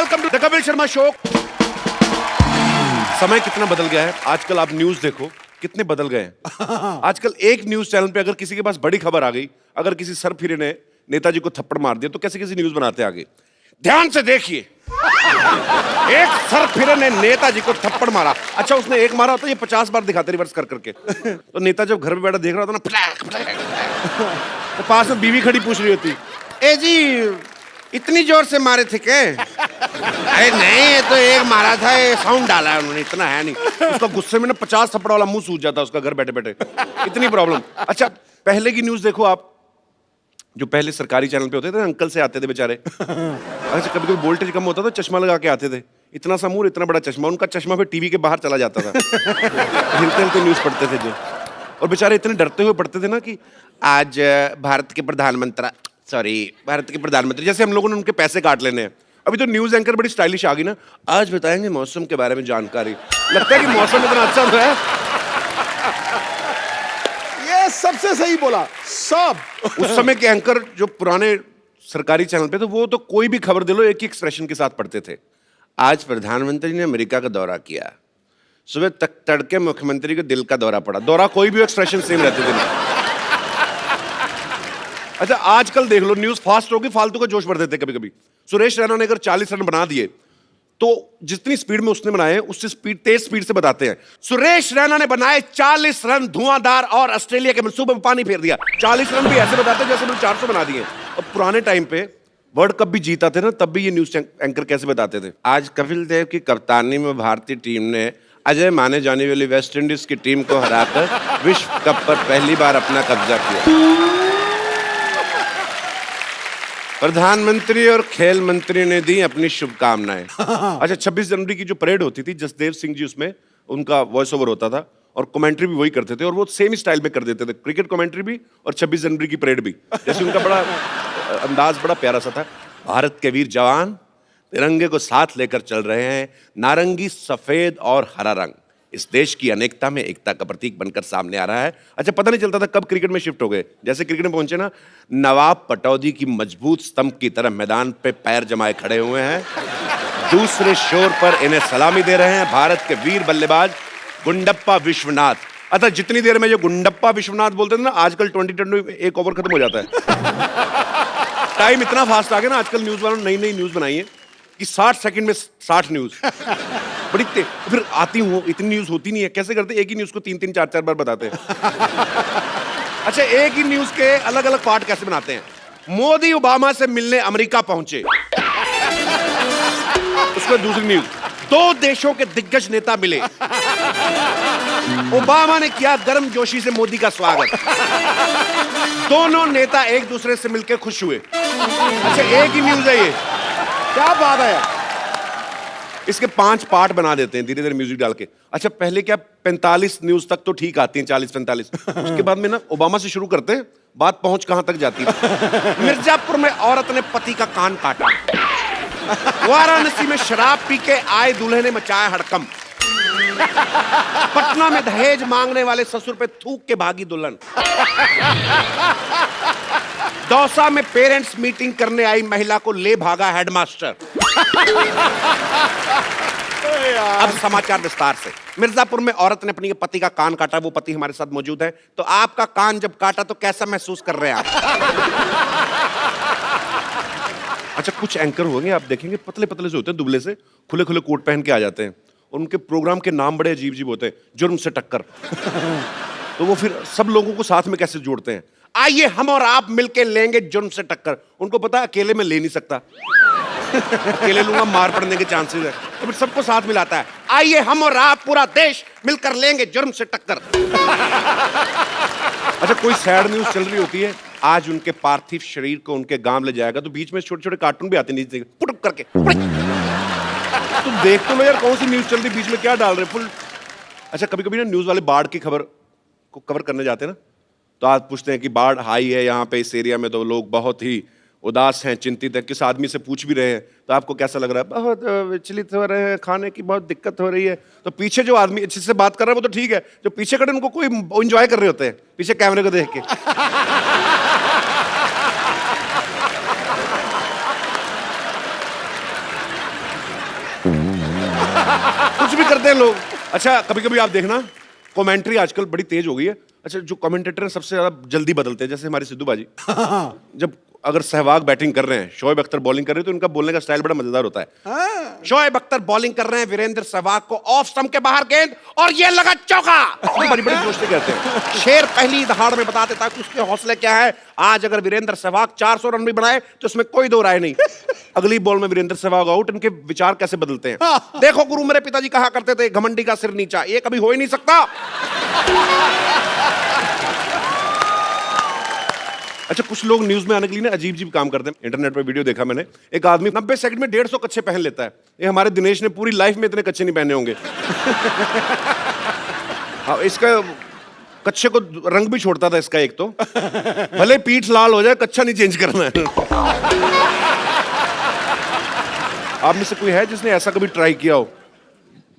Welcome to the Kapil Sharma show. समय कितना बदल गया है आजकल, आप न्यूज देखो कितने बदल गए हैं। आजकल एक न्यूज चैनल पे अगर किसी के पास बड़ी खबर आ गई, अगर किसी सरफिरे ने नेताजी को थप्पड़ मार दिया तो कैसे किसी न्यूज बनाते आगे। ध्यान से देखिए, एक सरफिरे ने नेताजी को थप्पड़ मारा। अच्छा, उसने एक मारा होता, ये 50 बार दिखाते रिवर्स कर करके। तो नेता जब घर पे बैठा देख रहा होता ना, फटैक फटैक, तो पास में बीवी खड़ी पूछ रही होती, ए जी इतनी जोर से मारे थे क्या? अरे नहीं, ये तो एक मारा था, ये साउंड डाला है उन्होंने, इतना है नहीं। उसका गुस्से में ना 50 थप्पड़ वाला मुंह सूज जाता उसका घर बैठे बैठे, इतनी प्रॉब्लम। अच्छा, पहले की न्यूज देखो आप, जो पहले सरकारी चैनल पे होते थे, अंकल से आते थे बेचारे। अच्छा, कभी कभी वोल्टेज कम होता था, चश्मा लगा के आते थे, इतना सा मुंह, इतना बड़ा चश्मा, उनका चश्मा फिर टीवी के बाहर चला जाता था। हिलते हिलते न्यूज पढ़ते थे जो, और बेचारे इतने डरते हुए पढ़ते थे ना कि आज भारत के प्रधानमंत्री, जैसे हम लोगों ने उनके पैसे काट लेने हैं। अभी तो न्यूज एंकर बड़ी स्टाइलिश आ गई ना, आज बताएंगे मौसम के बारे में जानकारी। लगता है कि मौसम इतना अच्छा तो है। ये सबसे सही बोला सब। उस समय के एंकर जो पुराने सरकारी चैनल पे, तो वो तो कोई भी खबर दे लो एक ही एक्सप्रेशन के साथ पढ़ते थे। आज प्रधानमंत्री ने अमेरिका का दौरा किया, सुबह तक तड़के मुख्यमंत्री को दिल का दौरा पड़ा। दौरा कोई भी एक्सप्रेशन सेम रहते थे। अच्छा, आजकल देख लो, न्यूज फास्ट होगी, फालतू का जोश भर देते कभी कभी। सुरेश रैना ने अगर 40 रन बना दिए तो जितनी स्पीड में उसने बनाए उससे तेज स्पीड से बताते हैं। सुरेश रैना ने बनाए 40 रन धुआंधार और ऑस्ट्रेलिया के मंसूबे में पानी फेर दिया। 40 रन भी ऐसे बताते हैं जैसे उन्होंने 400 बना दिए। और पुराने टाइम पे वर्ल्ड कप भी जीता थे ना, तब भी ये न्यूज एंकर कैसे बताते थे। आज कपिल देव की कप्तानी में भारतीय टीम ने अजय माने जाने वाली वेस्ट इंडीज की टीम को हराकर विश्व कप पर पहली बार अपना कब्जा किया। प्रधानमंत्री और खेल मंत्री ने दी अपनी शुभकामनाएं। अच्छा, 26 जनवरी की जो परेड होती थी, जसदेव सिंह जी उसमें उनका वॉइस ओवर होता था और कमेंट्री भी वही करते थे, और वो सेम स्टाइल में कर देते थे, क्रिकेट कमेंट्री भी और 26 जनवरी की परेड भी। जैसे उनका बड़ा अंदाज बड़ा प्यारा सा था। भारत के वीर जवान तिरंगे को साथ लेकर चल रहे हैं, नारंगी, सफेद और हरा रंग इस देश की अनेकता में एकता का प्रतीक बनकर सामने आ रहा है। अच्छा, पता नहीं चलता था कब क्रिकेट में शिफ्ट हो गए। जैसे क्रिकेट में पहुंचे ना, नवाब पटौदी की मजबूत स्तंभ की तरह मैदान पे पैर जमाए खड़े हुए हैं। दूसरे शोर पर इन्हें सलामी दे रहे हैं भारत के वीर बल्लेबाज गुंडप्पा विश्वनाथ। अच्छा, जितनी देर में ये गुंडप्पा विश्वनाथ बोलते थे ना, आजकल 20 में एक ओवर खत्म हो जाता है। टाइम इतना फास्ट आ गया ना, आजकल न्यूज वालों ने नई नई न्यूज बनाई है कि 60 सेकंड में 60 न्यूज बड़ी फिर आती हूँ, इतनी न्यूज होती नहीं है। कैसे करते, एक ही न्यूज को 3-3, 4-4 बार बताते हैं। अच्छा, एक ही न्यूज के अलग अलग पार्ट कैसे बनाते हैं। मोदी ओबामा से मिलने अमेरिका पहुंचे, उसमें दूसरी न्यूज, 2 देशों के दिग्गज नेता मिले, ओबामा ने किया गर्मजोशी से मोदी का स्वागत, दोनों नेता एक दूसरे से मिलकर खुश हुए। अच्छा, एक ही न्यूज है ये, क्या बात है। इसके 5 पार्ट बना देते हैं धीरे धीरे म्यूजिक डाल के। अच्छा, पहले क्या 45 न्यूज तक तो ठीक आती हैं, 40-45, उसके बाद में ना ओबामा से शुरू करते हैं, बात पहुंच कहां तक जाती है। मिर्जापुर में औरत ने पति का कान काटा, वाराणसी में शराब पी के आए दूल्हे ने मचाया हड़कंप, पटना में दहेज मांगने वाले ससुर पे थूक के भागी दुल्हन, दौसा में पेरेंट्स मीटिंग करने आई महिला को ले भागा हेडमास्टर। अब समाचार विस्तार से। मिर्जापुर में औरत ने अपने पति का कान काटा, वो पति हमारे साथ मौजूद है। तो आपका कान जब काटा तो कैसा महसूस कर रहे हैं आप? अच्छा, कुछ एंकर होंगे आप देखेंगे, पतले पतले से होते हैं, दुबले से, खुले खुले कोट पहन के आ जाते हैं, और उनके प्रोग्राम के नाम बड़े अजीब अजीब होते हैं, जुर्म से टक्कर। तो वो फिर सब लोगों को साथ में कैसे जोड़ते हैं, आइए हम और आप मिलके लेंगे जुर्म से टक्कर। उनको पता है अकेले में ले नहीं सकता, अकेले लूंगा मार पड़ने के चांसेस है, तो फिर सबको साथ मिलाता है, आइए हम और आप पूरा देश मिलकर लेंगे जुर्म से टक्कर। अच्छा, कोई सैड न्यूज चल रही होती है, आज उनके पार्थिव शरीर को उनके गांव ले जाएगा, तो बीच में छोटे छोटे कार्टून भी आते नीचे पुटुक करके। तुम देख तो लो यार, कौन सी न्यूज चल रही, बीच में क्या डाल रहे फुल। अच्छा, कभी कभी ना न्यूज वाले बाढ़ की खबर को कवर करने जाते हैं ना, तो आज पूछते हैं कि बाढ़ आई है यहाँ पे इस एरिया में, तो लोग बहुत ही उदास हैं, चिंतित हैं। किस आदमी से पूछ भी रहे हैं तो आपको कैसा लग रहा है, बहुत विचलित हो रहे हैं, खाने की बहुत दिक्कत हो रही है। तो पीछे जो आदमी जिससे बात कर रहा है वो तो ठीक है, जो पीछे खड़े उनको कोई एंजॉय कर रहे होते हैं पीछे कैमरे को देख के। करते हैं लोग। अच्छा, कभी कभी आप देखना कमेंट्री आजकल बड़ी तेज हो गई है। अच्छा, जो कमेंटेटर सबसे ज्यादा जल्दी बदलते हैं, जैसे हमारे सिद्धू बाजी, जब अगर सहवाग बैटिंग कर रहे हैं, शोएब अख्तर बॉलिंग कर रहे हैं, तो इनका बोलने का स्टाइल बड़ा मजेदार होता है। शोएब अख्तर बॉलिंग कर रहे हैं, वीरेंद्र सहवाग को ऑफ स्टंप के बाहर गेंद और ये लगा चौका। बड़ी बड़ी जोश से कहते हैं। शेर पहली दहाड़ में बता देता है कि उसके हौसले क्या है। आज अगर वीरेंद्र सहवाग 400 रन भी बनाए तो उसमें कोई दो राय नहीं। अगली बॉल में वीरेंद्र सहवाग आउट। इनके विचार कैसे बदलते हैं। देखो गुरु मेरे पिताजी कहा करते थे, घमंडी का सिर नीचा, ये कभी हो ही नहीं सकता। अच्छा, कुछ लोग न्यूज में आने के लिए ना अजीब अजीब काम करते हैं। इंटरनेट पे वीडियो देखा मैंने, एक आदमी 90 सेकंड में 150 कच्छे पहन लेता है। ये हमारे दिनेश ने पूरी लाइफ में इतने कच्छे नहीं पहने होंगे। हाँ, इसका कच्छे को रंग भी छोड़ता था इसका एक तो। भले पीठ लाल हो जाए, कच्छा नहीं चेंज करना है। आप में से कोई है जिसने ऐसा कभी ट्राई किया हो?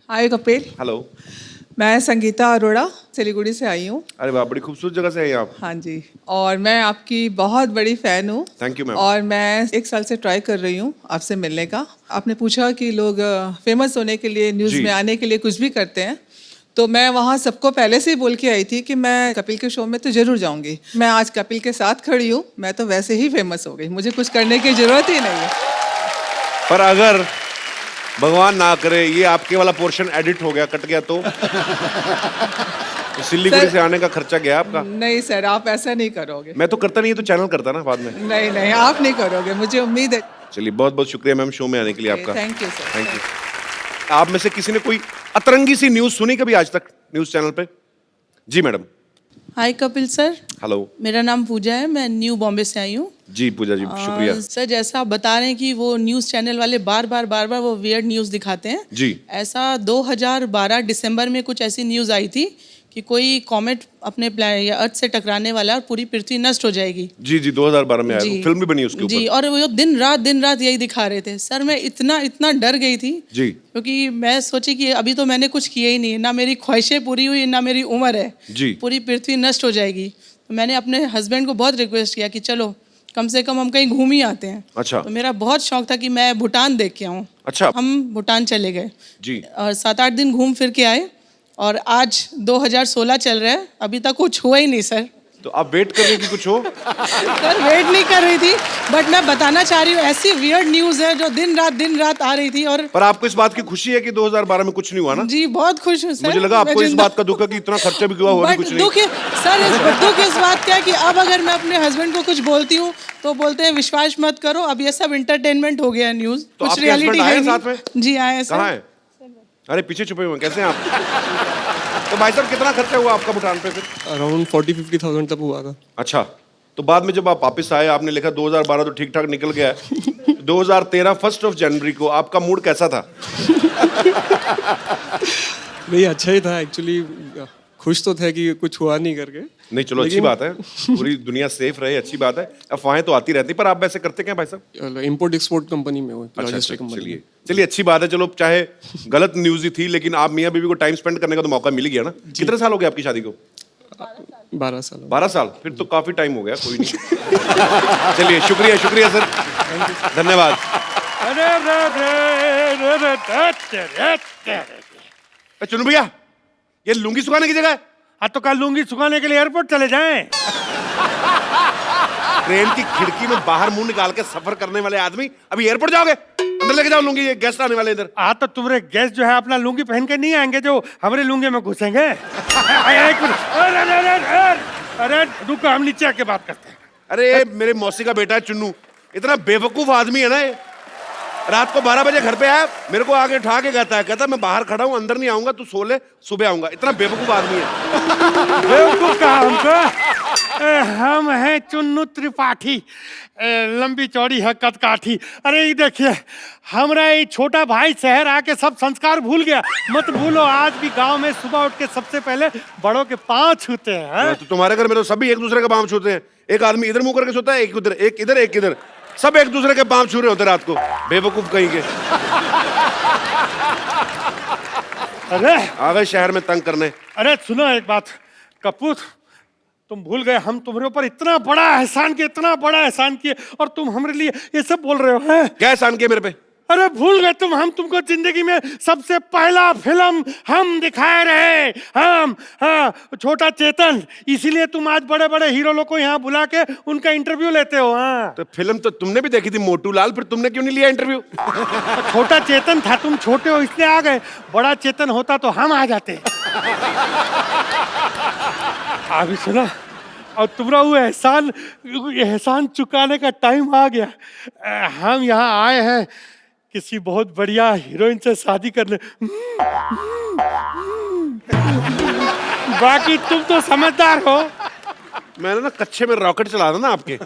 हाय कपिल, हेलो। मैं संगीता अरोड़ा सिलीगुड़ी से आई हूँ। अरे वाह, बड़ी खूबसूरत जगह से हैं आप। हाँ जी, और मैं आपकी बहुत बड़ी फ़ैन हूँ। Thank you ma'am. और मैं 1 साल से ट्राई कर रही हूँ आपसे मिलने का। आपने पूछा कि लोग फेमस होने के लिए, न्यूज़ जी। में आने के लिए कुछ भी करते हैं, तो मैं वहाँ सबको पहले से ही बोल के आई थी कि मैं कपिल के शो में तो ज़रूर जाऊँगी। मैं आज कपिल के साथ खड़ी हूँ, मैं तो वैसे ही फेमस हो गई, मुझे कुछ करने की ज़रूरत ही नहीं है। पर अगर भगवान ना करे ये आपके वाला पोर्शन एडिट हो गया, कट गया तो सिल्लीगुड़ी से आने का खर्चा गया आपका। नहीं सर, आप ऐसा नहीं करोगे। मैं तो करता नहीं, तो चैनल करता ना बाद में। नहीं नहीं, आप नहीं करोगे, मुझे उम्मीद है। चलिए, बहुत बहुत शुक्रिया मैम शो में आने के लिए आपका। Thank you sir. Thank you. आप में से किसी ने कोई अतरंगी सी न्यूज सुनी कभी आज तक न्यूज चैनल पे? जी मैडम। हाय कपिल सर, हेलो। मेरा नाम पूजा है, मैं न्यू बॉम्बे से आई हूँ। जी पूजा जी, शुक्रिया। सर, जैसा आप बता रहे हैं कि वो न्यूज़ चैनल वाले बार बार वो वियर्ड न्यूज़ दिखाते हैं जी। ऐसा 2012 दिसंबर में कुछ ऐसी न्यूज़ आई थी कि कोई कॉमेट अपने या अर्थ से टकराने वाला और पूरी पृथ्वी नष्ट हो जाएगी। जी जी, 2012 में आया, फिल्म भी बनी उसके जी, ऊपर। और वो दिन रात यही दिखा रहे थे। सर, मैं इतना डर गई थी जी। क्योंकि मैं सोची कि अभी तो मैंने कुछ किया ही नहीं है, ना मेरी ख्वाहिशें पूरी हुई, ना मेरी उम्र है, जी। पूरी पृथ्वी नष्ट हो जाएगी। तो मैंने अपने हस्बैंड को बहुत रिक्वेस्ट किया कि चलो कम से कम हम कहीं घूम ही आते हैं। अच्छा। तो मेरा बहुत शौक था कि मैं भूटान देख के आऊँ। अच्छा। हम भूटान चले गए जी। और 7-8 दिन घूम फिर के आए, और आज 2016 चल रहा है, अभी तक कुछ हुआ ही नहीं सर। तो आप वेट कर रहे हैं कि कुछ हो? सर, वेट नहीं कर रही थी, बट मैं बताना चाह रही हूँ ऐसी वियर्ड न्यूज़ है जो दिन रात आ रही थी। और पर आपको इस बात की खुशी है कि 2012 में कुछ नहीं हुआ ना? जी, बहुत खुश हूँ सर। मुझे लगा आपको मैं इस जिंदा- बात का दुख है कि इतना खर्चा भी हुआ, हो भी बट कुछ नहीं। दुख सर, दुख इस बात का है कि अब अगर मैं अपने हस्बैंड को कुछ बोलती हूँ तो बोलते हैं विश्वास मत करो, अब ये सब एंटरटेनमेंट हो गया न्यूज़, तो कुछ आपके रियलिटी husband आए है हैं साथ में? नहीं। जी आए हैं कहाँ सर। है? अरे पीछे छुपे हुए हैं, कैसे हैं आप? तो भाई साहब, कितना खर्चा हुआ आपका भूटान पे फिर? अराउंड 40-50,000 तक हुआ था। अच्छा, तो बाद में जब आप वापस आए, आपने लिखा 2012 तो ठीक ठाक निकल गया है। 2013 1 जनवरी को आपका मूड कैसा था? नहीं, अच्छा ही था एक्चुअली। खुश तो थे कि कुछ हुआ नहीं करके। नहीं, चलो अच्छी बात है, पूरी दुनिया सेफ रहे, अच्छी बात है। अफवाहें तो आती रहती, पर आप वैसे करते क्या भाई साहब? इंपोर्ट एक्सपोर्ट कंपनी में हूँ, अच्छा, लॉजिस्टिक कंपनी। चलिए चलिए, अच्छी बात है। चलो, चाहे गलत न्यूज ही थी, लेकिन आप मियाँ बीवी को टाइम स्पेंड करने का तो मौका मिल गया ना। कितने साल हो गए आपकी शादी को? 12 साल। 12 साल, फिर तो काफी टाइम हो गया। कोई नहीं। चलिए, शुक्रिया शुक्रिया सर, धन्यवाद। चुनू भैया, ये लुंगी सुखाने की जगह है? हाँ, तो कल लूंगी सुखाने के लिए एयरपोर्ट चले जाएं। ट्रेन की खिड़की में बाहर मुंह निकाल के सफर करने वाले आदमी अभी एयरपोर्ट जाओगे? अंदर लेके जाओ लुंगी, ये गेस्ट आने वाले इधर। हाँ, तो तुम्हारे गेस्ट जो है अपना लुंगी पहन के नहीं आएंगे जो हमारे लुंगी में घुसेंगे। एक मिनट, अरे रुको, हम नीचे आके बात करते हैं। अरे मेरे मौसी का बेटा है चुन्नू, इतना बेवकूफ आदमी है ना ये। रात को 12 बजे घर पे आया, मेरे को आगे उठा के कहता मैं बाहर खड़ा हूँ, अंदर नहीं आऊंगा, तू सो ले, सुबह आऊंगा। इतना बेवकूफ आदमी है। बेवकूफ कहा हमको? हम हैं चुन्नू त्रिपाठी, लंबी चौड़ी है कद काठी। अरे ये देखिए, हमारा ये छोटा भाई शहर आके सब संस्कार भूल गया। मत भूलो, आज भी गांव में सुबह उठ के सबसे पहले बड़ों के पांव छूते हैं। तो तुम्हारे घर में तो सभी एक दूसरे के पांव छूते हैं। एक आदमी इधर मुंह करके सोता है, एक उधर, एक इधर, एक इधर, सब एक दूसरे के पांव छू रहे होते रात को। बेवकूफ कहीं के। अरे आ गए शहर में तंग करने। अरे सुनो एक बात कपूर, तुम भूल गए हम तुम्हारे ऊपर इतना बड़ा एहसान किए, इतना बड़ा एहसान किए, और तुम हमारे लिए ये सब बोल रहे हो हैं? क्या एहसान किया मेरे पे? अरे भूल गए तुम, हम तुमको जिंदगी में सबसे पहला फिल्म हम दिखाए रहे, हम, हाँ, छोटा चेतन। इसीलिए तुम आज बड़े बड़े हीरो लोग को यहाँ बुला के उनका इंटरव्यू लेते हो। हाँ, तो फिल्म तो तुमने भी देखी थी मोटू लाल, फिर तुमने क्यों नहीं लिया इंटरव्यू? छोटा चेतन था, तुम छोटे हो इसलिए आ गए। बड़ा चेतन होता तो हम आ जाते। अभी सुना, और तुम्हारा वो एहसान चुकाने का टाइम आ गया। हम यहाँ आए हैं किसी बहुत बढ़िया हीरोइन से शादी करने। बाकी तुम तो समझदार हो। मैंने ना कच्चे में रॉकेट चला था ना आपके।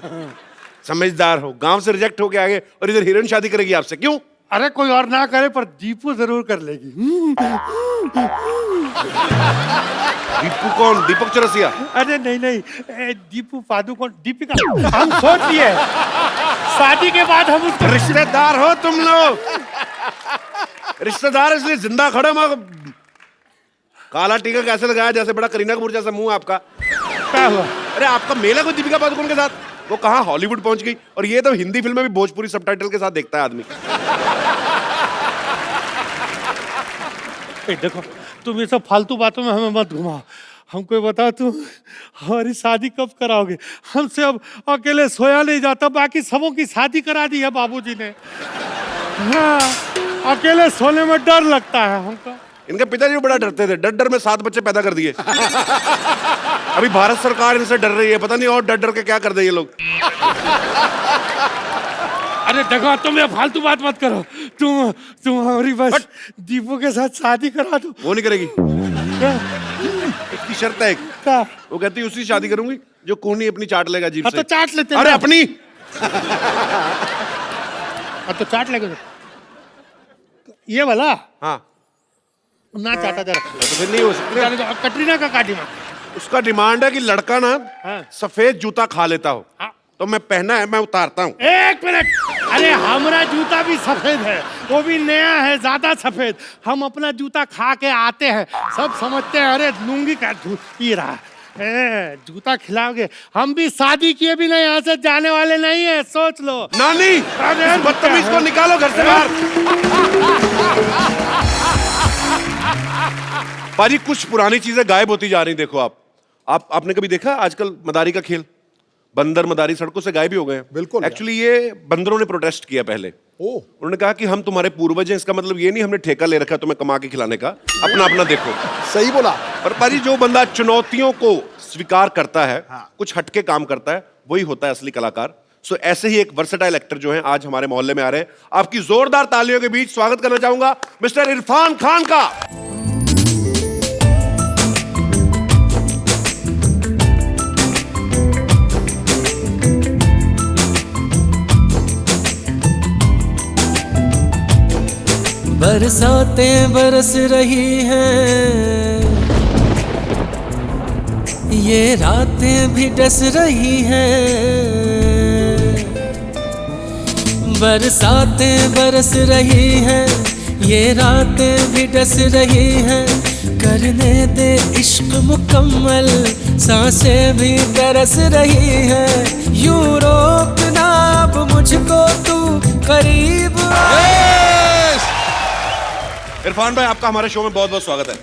समझदार हो, गांव से रिजेक्ट होके आगे और इधर हीरोइन शादी करेगी आपसे, क्यों? अरे कोई और ना करे पर दीपू जरूर कर लेगी। दीपू कौन? दीपक चौरसिया? अरे नहीं नहीं, दीपू पादुकोण, दीपिका। हम सोच लिए शादी के बाद हम उसको। रिश्तेदार हो तुम लोग, रिश्तेदार इसलिए जिंदा खड़े। काला टीका कैसे लगाया, जैसे बड़ा करीना कपूर जैसा मुंह आपका। क्या हुआ? अरे आपका मेला कोई दीपिका पादुकोण के साथ? वो कहाँ हॉलीवुड पहुंच गई, और ये तो हिंदी फिल्म में भी भोजपुरी सबटाइटल के साथ देखता है आदमी। देखो तुम ये सब फालतू बातों में हमें मत घुमाओ। हमको ये बताओ, तुम हमारी शादी कब कराओगे? हमसे अब अकेले सोया नहीं जाता, बाकी सबों की शादी करा दी है बाबूजी ने। हाँ, अकेले सोने में डर लगता है हमको। इनके पिताजी बड़ा डरते थे, डर डर में 7 बच्चे पैदा कर दिए। अभी भारत सरकार इनसे डर रही है, पता नहीं और डर डर के क्या कर दे ये लोग। अरे देखो, तुम ये फालतू बात मत करो। तुम हमारी बस दीपू के साथ शादी करा दो। वो नहीं करेगी, उसकी शर्त है एक। क्या? वो कहती है उसी शादी करूंगी जो कोहनी अपनी चाट लेगा जीभ हाँ से। तो चाट लेते हैं अरे ना। अपनी। तो चाट लेगा ये वाला। हाँ ना चाटा जरा। तो फिर नहीं हो सकती। कटरीना का डिमांड। उसका डिमांड है कि लड़का ना हाँ। सफेद जूता खा लेता हो। हाँ। तो मैं पहना है, मैं उतारता हूँ। एक मिनट, अरे हमारा जूता भी सफेद है, वो भी नया है, ज्यादा सफेद। हम अपना जूता खा के आते हैं, सब समझते हैं अरे लुंगी का पी रहा है। जूता खिलाओगे? हम भी शादी किए भी नहीं, यहाँ से जाने वाले नहीं है, सोच लो। नानी, अरे बदतमीज को निकालो घर से बाहर। पाजी कुछ पुरानी चीजें गायब होती जा रही। देखो आपने कभी देखा आजकल मदारी का खेल? बंदर मदारी सड़कों से गायब ही हो गए हैं। बिल्कुल। एक्चुअली ये बंदरों ने प्रोटेस्ट किया पहले। उन्होंने कहा कि हम तुम्हारे पूर्वज हैं, इसका मतलब ये नहीं हमने ठेका ले रखा तुम्हें कमा के खिलाने का, अपना अपना देखो। सही बोला। पर पाजी जो बंदा चुनौतियों को स्वीकार करता है, कुछ हटके काम करता है, वही होता है असली कलाकार। सो ऐसे ही एक वर्सेटाइल एक्टर जो हैं आज हमारे मोहल्ले में आ रहे हैं। आपकी जोरदार तालियों के बीच स्वागत करना चाहूंगा मिस्टर इरफान खान का। बरसातें बरस रही हैं, ये रातें भी डस रही हैं। बरसातें बरस रही हैं, ये रातें भी डस रही हैं। करने दे इश्क मुकम्मल, सांसें भी तरस रही हैं। यूं रोकना अब मुझको तू करीब आ। इरफान भाई, आपका हमारे शो में बहुत बहुत स्वागत है।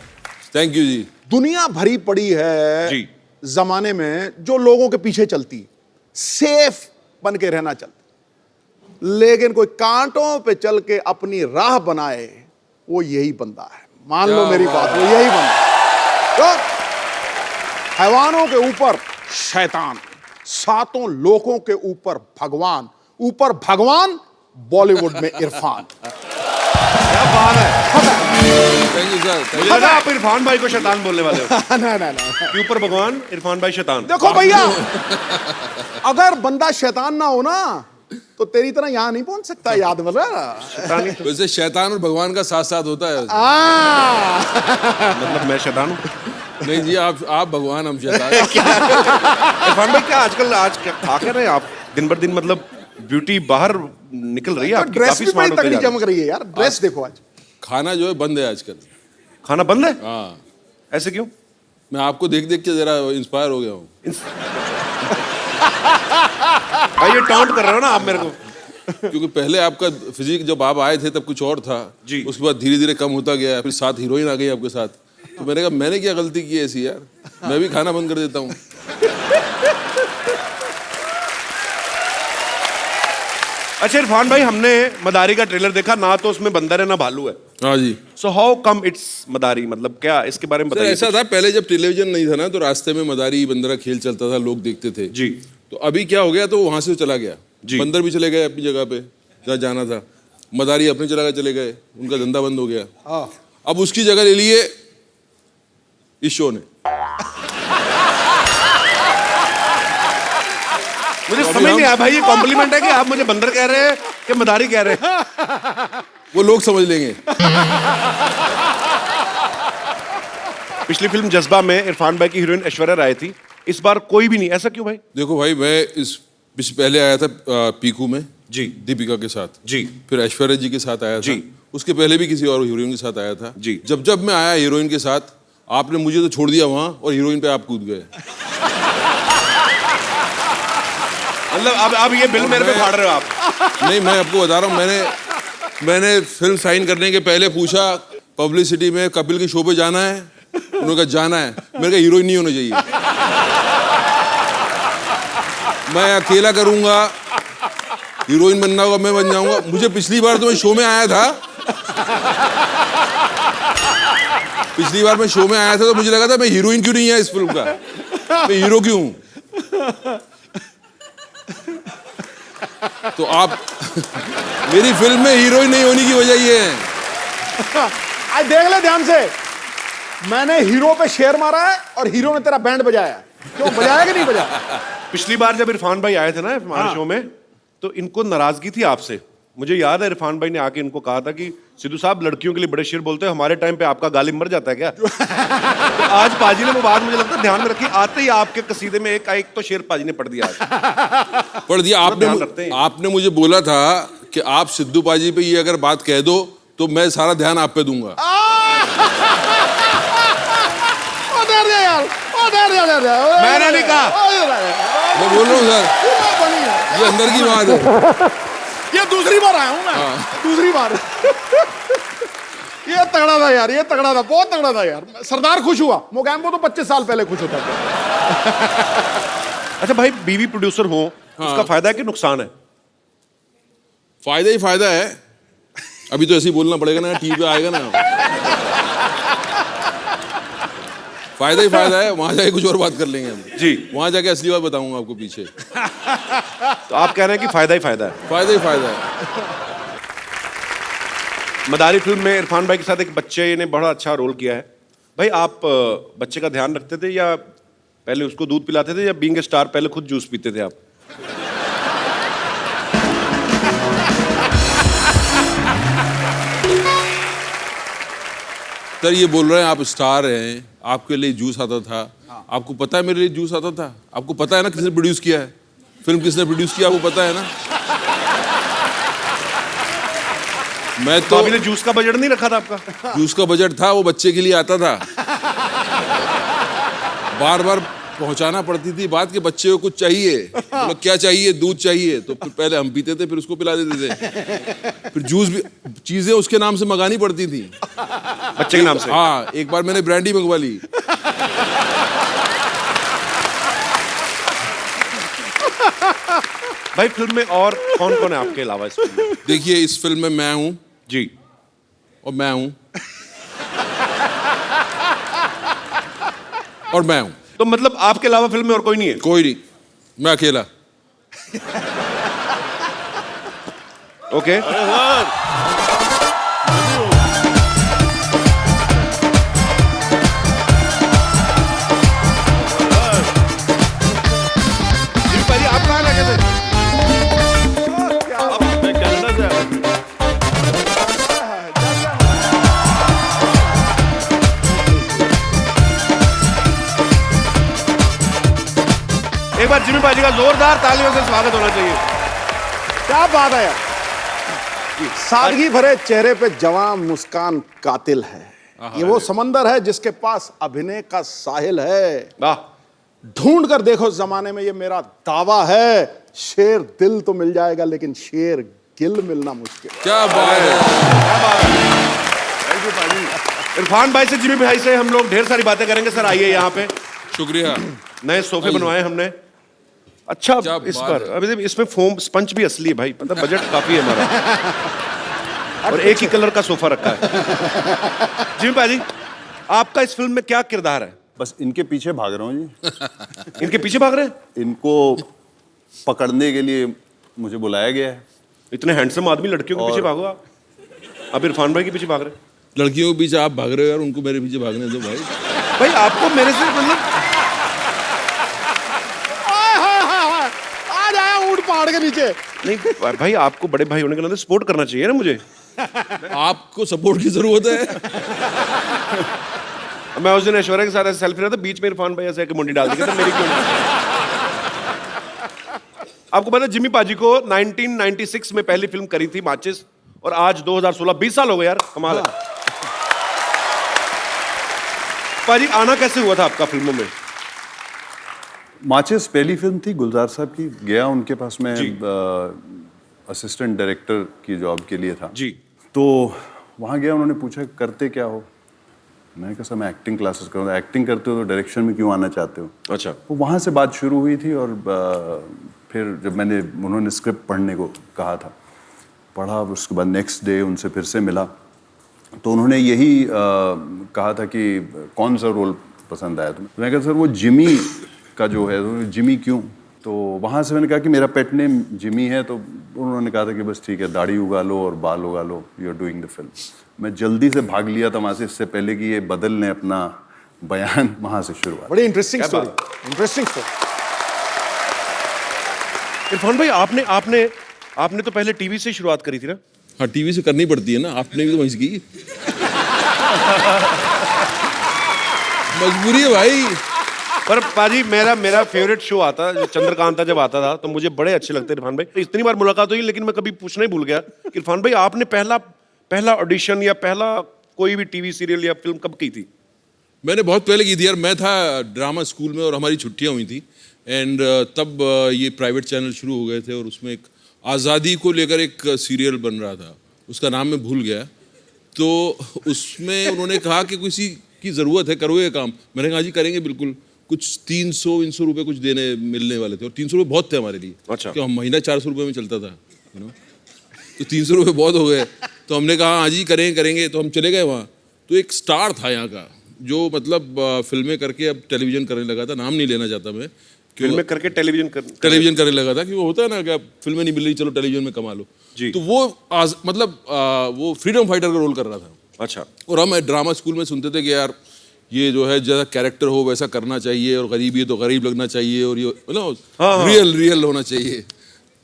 थैंक यू जी। दुनिया भरी पड़ी है जी। जमाने में जो लोगों के पीछे चलती, सेफ बन के रहना चाहती, लेकिन कोई कांटों पे चल के अपनी राह बनाए, वो यही बंदा है। मान लो मेरी बात, वो यही बंदा है। तो हैवानों के ऊपर शैतान, 7 लोगों के ऊपर भगवान, ऊपर भगवान, बॉलीवुड में इरफान। क्या बात है। Thank you sir. मुझे लगा आप इरफान भाई को शैतान बोलने वाले हो। ना कि ऊपर भगवान, इरफान भाई शैतान। देखो भैया, अगर बंदा शैतान ना हो ना तो तेरी तरह यहाँ नहीं पहुंच सकता, याद मतलब। वैसे शैतान और भगवान का साथ साथ होता है। मतलब मैं शैतान हूँ? नहीं जी, आप भगवान, हम शैतान। इरफान भाई, क्या आज क्या खा कर रहे हैं आप? दिन बर दिन मतलब ब्यूटी बाहर निकल रही है आपकी, ड्रेस काफी भी स्मार्ट बड़ी होते तगड़ी जा रहे हैं। चमक रही है यार। ड्रेस देखो आज। खाना जो है बंद है आजकल। खाना बंद है? हाँ। ऐसे क्यों? मैं आपको देख देख के जरा इंस्पायर हो गया हूँ। भाई ये टॉन्ट कर रहे हो ना आप मेरे को। क्योंकि पहले आपका फिजिक जब आप आए थे तब कुछ और था जी। उसके बाद धीरे धीरे कम होता गया, फिर 7 हीरोइन आ गई आपके साथ। तो मैंने कहा मैंने क्या गलती की है ऐसी यार, मैं भी खाना बंद कर देता हूँ। अच्छा इरफान भाई, हमने मदारी का ट्रेलर देखा ना, तो उसमें बंदर है ना भालू है। हाँ जी सो हाउ कम इट्स मदारी, मतलब क्या इसके बारे में सर, बताइए। ऐसा था पहले जब टेलीविजन नहीं था ना, तो रास्ते में मदारी बंदर का खेल चलता था, लोग देखते थे जी। तो अभी क्या हो गया, तो वहां से चला गया जी। बंदर भी चले गए अपनी जगह पे जहाँ जाना था, मदारी अपनी जगह चले गए, उनका धंधा बंद हो गया। अब उसकी जगह ले लिए इस शो ने। मुझे समझ नहीं आया भाई, ये कॉम्प्लीमेंट है कि आप मुझे बंदर कह रहे हैं कि मदारी कह रहे हैं? वो लोग समझ लेंगे। पिछली फिल्म जज्बा में इरफान भाई की हीरोइन ऐश्वर्या राय थी, इस बार कोई भी नहीं, ऐसा क्यों भाई? देखो भाई, मैं पहले आया था पीकू में जी। दीपिका के साथ जी। फिर ऐश्वर्या जी के साथ आया था जी। उसके पहले भी किसी और हीरोइन के साथ आया था जी। जब जब मैं आया हीरोइन के साथ, आपने मुझे तो छोड़ दिया वहां और हीरोइन पे आप कूद गए। मतलब अब ये बिल मेरे पे फाड़ रहे हो आप? नहीं, मैं आपको बता रहा हूँ, मैंने फिल्म साइन करने के पहले पूछा पब्लिसिटी में कपिल के शो पे जाना है, उन्होंने कहा जाना है, मेरे का हीरोइन नहीं होना चाहिए, मैं अकेला करूंगा, हीरोइन बनना होगा मैं बन जाऊंगा। मुझे पिछली बार तो मैं शो में आया था, पिछली बार मैं शो में आया था तो मुझे लगा था मैं हीरोइन क्यों नहीं है इस फिल्म का, मैं हीरो क्यों हूं। तो आप मेरी फिल्म में हीरोइन नहीं होने की वजह ये है। आज देख ले ध्यान से, मैंने हीरो पे शेर मारा है और हीरो ने तेरा बैंड बजाया। क्यों बजाया कि नहीं बजाया? पिछली बार जब इरफान भाई आए थे ना हमारे शो में, तो इनको नाराजगी थी आपसे। मुझे याद है इरफान भाई ने आके इनको कहा था कि सिद्धू साहब लड़कियों के लिए बड़े शेर बोलते हैं, हमारे टाइम पे आपका गालिब मर जाता है क्या? तो आज पाजी ने वो बात मुझे लगता है ध्यान में रखी, आते ही आपके कसीदे में एक तो शेर पाजी ने पढ़ दिया आज। पढ़ दिया ध्यान रखते हैं। आपने मुझे बोला था कि आप सिद्धू पाजी पे ये अगर बात कह दो तो मैं सारा ध्यान आप पे दूंगा। मैंने नहीं कहा, मैं बोल रहा हूँ सर, ये अंदर की बात है। ये दूसरी बार आया हूं मैं, दूसरी बार। ये तगड़ा था यार, ये तगड़ा था, बहुत तगड़ा था यार। सरदार खुश हुआ, मोगैम्बो तो 25 साल पहले खुश होता था। अच्छा भाई, बीवी प्रोड्यूसर हो उसका फायदा है कि नुकसान है? फायदा ही फायदा है। अभी तो ऐसे ही बोलना पड़ेगा ना, टीवी पे आएगा ना। फायदा ही फायदा है, वहां जाके कुछ और बात कर लेंगे हम जी। वहां जाके असली बात बताऊंगा आपको पीछे। तो आप कह रहे हैं कि फायदा ही फायदा है? फायदा ही फायदा है। मदारी फिल्म में इरफान भाई के साथ एक बच्चे ने बड़ा अच्छा रोल किया है। भाई आप बच्चे का ध्यान रखते थे या पहले उसको दूध पिलाते थे, या बीइंग ए स्टार पहले खुद जूस पीते थे आप? सर ये बोल रहे हैं आप स्टार हैं, आपके लिए जूस आता था। आपको पता है मेरे लिए जूस आता था? आपको पता है ना किसने प्रोड्यूस किया है फिल्म, किसने प्रोड्यूस किया आपको पता है ना? मैं तो अभी ने जूस का बजट नहीं रखा था आपका? जूस का बजट था, वो बच्चे के लिए आता था। बार बार पहुंचाना पड़ती थी बात के बच्चे को कुछ चाहिए, मतलब क्या चाहिए, दूध चाहिए, तो फिर पहले हम पीते थे, फिर उसको पिला देते थे। फिर जूस भी चीजें उसके नाम से मंगानी पड़ती थी, बच्चे के नाम से। हाँ, एक बार मैंने ब्रांडी मंगवा ली। भाई फिल्म में और कौन कौन है आपके अलावा इस फिल्म में? देखिए इस फिल्म में मैं हूं जी, और मैं हूं और मैं हूं। तो मतलब आपके अलावा फिल्म में और कोई नहीं है? कोई नहीं, मैं अकेला। ओके। भाई आप कहाँ लगे थे? मैं कनाडा से आया हूँ। एक बार जिमी पाजी का जोरदार तालियों से स्वागत होना चाहिए। क्या बात है यार, सादगी भरे चेहरे पे जवां मुस्कान कातिल है। ये वो समंदर है जिसके पास अभिनय का साहिल है। वाह, ढूंढ कर देखो इस जमाने में, ये मेरा दावा है, शेर दिल तो मिल जाएगा लेकिन शेर गिल मिलना मुश्किल है। क्या बात है। इरफान भाई से, जिमी भाई से हम लोग ढेर सारी बातें करेंगे। सर आइए यहाँ पे, शुक्रिया। नए सोफे बनवाए हमने। अच्छा, क्या इस बात पर अभी इसमें फोम स्पंज भी असली है भाई, मतलब बजट काफी है हमारा। और एक ही कलर का सोफा रखा है। जिमी भाई, आपका इस फिल्म में क्या किरदार है? बस इनके पीछे भाग रहा हूँ जी। इनके पीछे भाग रहे हैं? इनको पकड़ने के लिए मुझे बुलाया गया है। इतने हैंडसम आदमी, लड़कियों के पीछे भागो आप। अब इरफान भाई के पीछे भाग रहे हैं। लड़कियों के पीछे आप भाग रहे हो यार, उनको मेरे पीछे भागने दो भाई। भाई आपको मेरे से मतलब, आ जाए ऊंट पहाड़ के नीचे। नहीं भाई, आपको बड़े भाई होने के नाते सपोर्ट करना चाहिए ना मुझे। आपको सपोर्ट की जरूरत है। मैं उस दिन ऐश्वर्या के साथ ऐसे सेल्फी रहा था, बीच में इरफान भाई ऐसे मुंडी डाल दी, तो मेरी क्यों नहीं? आपको पता है जिमी पाजी को 1996 में पहली फिल्म करी थी माचिस, और आज 2016, 20 साल हो गए यार, कमाल है। पाजी, आना कैसे हुआ था आपका फिल्मों में? माचिस पहली फिल्म थी गुलजार साहब की। गया उनके पास में, जी। असिस्टेंट डायरेक्टर की जॉब के लिए था जी। तो वहाँ गया, उन्होंने पूछा करते क्या हो। मैंने कहा सर मैं एक्टिंग क्लासेस कर रहा हूँ। एक्टिंग करते हो तो डायरेक्शन में क्यों आना चाहते हो? अच्छा। तो वहाँ से बात शुरू हुई थी। और फिर जब उन्होंने स्क्रिप्ट पढ़ने को कहा था, पढ़ा, उसके बाद नेक्स्ट डे उनसे फिर से मिला, तो उन्होंने यही कहा था कि कौन सा रोल पसंद आया तुम्हें। मैंने कहा सर वो जिमी का जो है। तो जिमी क्यों? तो वहाँ से मैंने कहा कि मेरा पेट नेम जिमी है। तो उन्होंने कहा था कि बस ठीक है, दाढ़ी उगा लो और बाल उगा लो, you are doing the film. मैं जल्दी से भाग लिया था वहाँ से, इससे पहले कि ये बदल लें अपना बयान। वहाँ से शुरुआत। बड़ी interesting story, interesting story. Irfan भाई, आपने तो पहले टीवी से शुरुआत करी थी ना? हाँ, टीवी से करनी पड़ती है ना, आपने भी तो वहीं से की। मजबूरी है भाई। पर पाजी, मेरा फेवरेट शो आता, जो चंद्रकांता जब आता था, तो मुझे बड़े अच्छे लगते इरफान भाई। इतनी बार मुलाकात हुई, लेकिन मैं कभी पूछना ही भूल गया कि इरफान भाई, आपने पहला ऑडिशन या पहला कोई भी टीवी सीरियल या फिल्म कब की थी? मैंने बहुत पहले की थी यार। मैं था ड्रामा स्कूल में और हमारी छुट्टियां हुई थी, एंड तब ये प्राइवेट चैनल शुरू हो गए थे, और उसमें एक आज़ादी को लेकर एक सीरियल बन रहा था, उसका नाम मैं भूल गया। तो उसमें उन्होंने कहा कि किसी की ज़रूरत है, करो ये काम। मैंने कहा जी करेंगे बिल्कुल। कुछ 300 रुपये कुछ मिलने वाले थे, और 300 रुपये बहुत थे हमारे लिए। अच्छा। क्यों, हम महीना 400 रुपये में चलता था, तो 300 रुपये बहुत हो गए। तो हमने कहा हाँ जी करेंगे। तो हम चले गए वहाँ। तो एक स्टार था यहाँ का, जो मतलब फिल्में करके अब टेलीविज़न करने लगा था। नाम नहीं लेना चाहता मैं, फिल्में करके टेलीविज़न करने लगा था। कि वो होता है ना कि अब फिल्में नहीं मिल रही, चलो टेलीविज़न में कमा लो जी। तो वो वो फ्रीडम फाइटर का रोल कर रहा था। अच्छा। और हम ड्रामा स्कूल में सुनते थे कि यार ये जो है जैसा कैरेक्टर हो वैसा करना चाहिए, और गरीब है तो गरीब लगना चाहिए, और ये मतलब रियल होना चाहिए।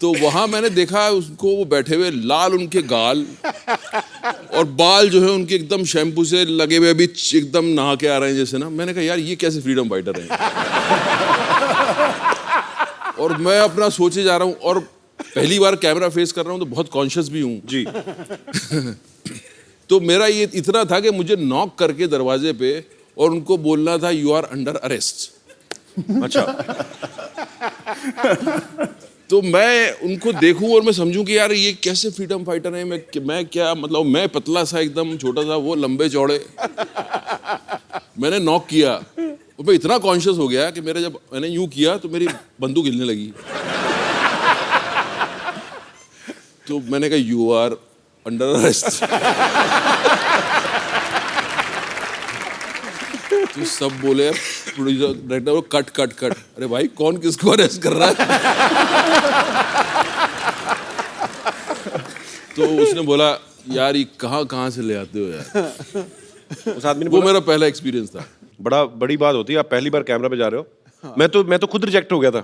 तो वहाँ मैंने देखा उसको, वो बैठे हुए, लाल उनके गाल, और बाल जो है उनके एकदम शैम्पू से लगे हुए, अभी एकदम नहा के आ रहे हैं जैसे ना। मैंने कहा यार ये कैसे फ्रीडम फाइटर हैं। और मैं अपना सोचे जा रहा हूँ, और पहली बार कैमरा फेस कर रहा हूँ, तो बहुत कॉन्शियस भी हूँ जी। तो मेरा ये इतना था कि मुझे नॉक करके दरवाजे पे, और उनको बोलना था यू आर अंडर अरेस्ट। अच्छा। तो मैं उनको देखूं और मैं समझूं कि यार ये कैसे फ्रीडम फाइटर है। मैं क्या मतलब, मैं पतला सा एकदम छोटा सा, वो लंबे चौड़े। मैंने नॉक किया, और मैं इतना कॉन्शियस हो गया कि मेरे जब मैंने यूं किया तो मेरी बंदूक हिलने लगी। तो मैंने कहा यू आर अंडर अरेस्ट। तो सब बोले, producer director, cut cut cut. अरे भाई कौन किसको अरेस्ट कर रहा है? तो उसने बोला यार ये कहाँ से ले आते हो यार। उस आदमी ने वो बोला, मेरा पहला एक्सपीरियंस था। बड़ी बात होती है, आप पहली बार कैमरा पे जा रहे हो। मैं तो खुद रिजेक्ट हो गया था।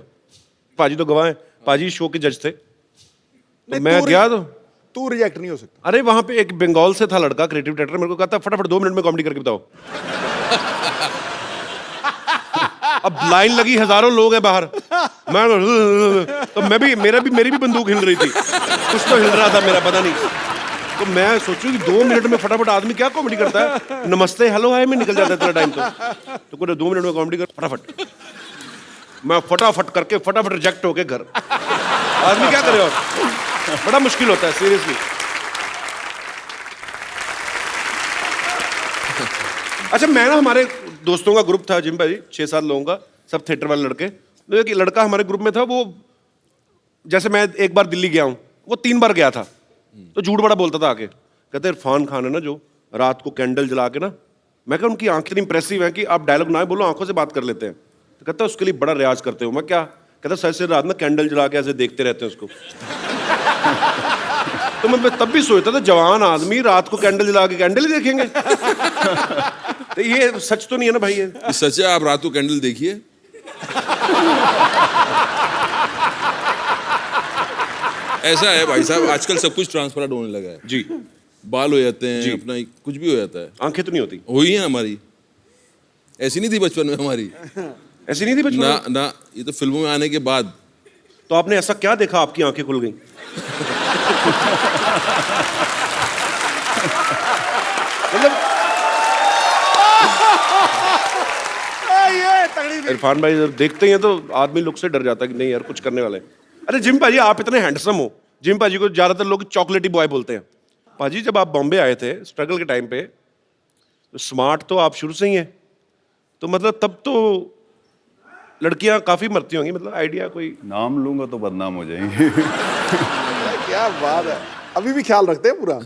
पाजी तो गवाह है, पाजी शो के जज थे। तो मैं गया तो तू रिजेक्ट नहीं हो सकता। अरे वहां पे एक बंगाल से था लड़का, क्रिएटिव डायरेक्टर, मेरे को कहता फटाफट 2 मिनट में कॉमेडी करके बताओ। अब लाइन लगी, हजारों लोग हैं बाहर। तो मेरी भी बंदूक हिल रही थी, कुछ तो हिल रहा था मेरा, पता नहीं। तो मैं सोचूं कि 2 मिनट में फटाफट आदमी क्या कॉमेडी करता है, नमस्ते हेलो हाय में निकल जाता है तेरा टाइम। तो 2 मिनट में कॉमेडी कर फटाफट। मैं फटाफट करके फटाफट रिजेक्ट होके घर। आदमी क्या करे और बड़ा मुश्किल होता है सीरियसली। अच्छा मैं ना, हमारे दोस्तों का ग्रुप था जिम भाई, 6-7 लोगों का, सब थिएटर वाले लड़के। तो एक लड़का हमारे ग्रुप में था, वो जैसे मैं एक बार दिल्ली गया हूँ, वो 3 बार गया था, तो झूठ बड़ा बोलता था आके। कहते इरफान खान है ना जो रात को कैंडल जला के ना, मैं कहा उनकी आंखें इतनी इंप्रेसिव हैं कि आप डायलॉग ना बोलो, आंखों से बात कर लेते हैं। तो कहता उसके लिए बड़ा रियाज करते हो। मैं क्या? कहता सर से रात ना कैंडल जला के ऐसे देखते रहते हैं उसको। तो मैं तब भी सोचता था जवान आदमी रात को कैंडल जला के कैंडल ही देखेंगे। तो ये सच तो नहीं है ना भाई? ये सच है, आप रात को कैंडल देखिए। ऐसा है भाई साहब, आजकल सब कुछ ट्रांसपेरेंट होने लगा है जी। बाल हो जाते हैं, अपना कुछ भी हो जाता है। आंखें तो नहीं होती? हुई है हमारी, ऐसी नहीं थी बचपन में हमारी। ऐसी नहीं थी बचपन ना में? ना, ये तो फिल्मों में आने के बाद। तो आपने ऐसा क्या देखा आपकी आंखें खुल गई? मतलब इरफान भाई जब देखते ही हैं तो आदमी लुक से डर जाता है कि नहीं यार कुछ करने वाले हैं। अरे जिम भाजी आप इतने हैंडसम हो, जिम भाजी को ज्यादातर लोग चॉकलेटी बॉय बोलते हैं। भाजी जब आप बॉम्बे आए थे स्ट्रगल के टाइम पे, तो स्मार्ट तो आप शुरू से ही हैं, तो मतलब तब तो लड़कियां काफी मरती होंगी, मतलब आइडिया कोई? नाम लूंगा तो बदनाम हो जाएंगे। क्या बात है, अभी भी ख्याल रखते हैं पूरा।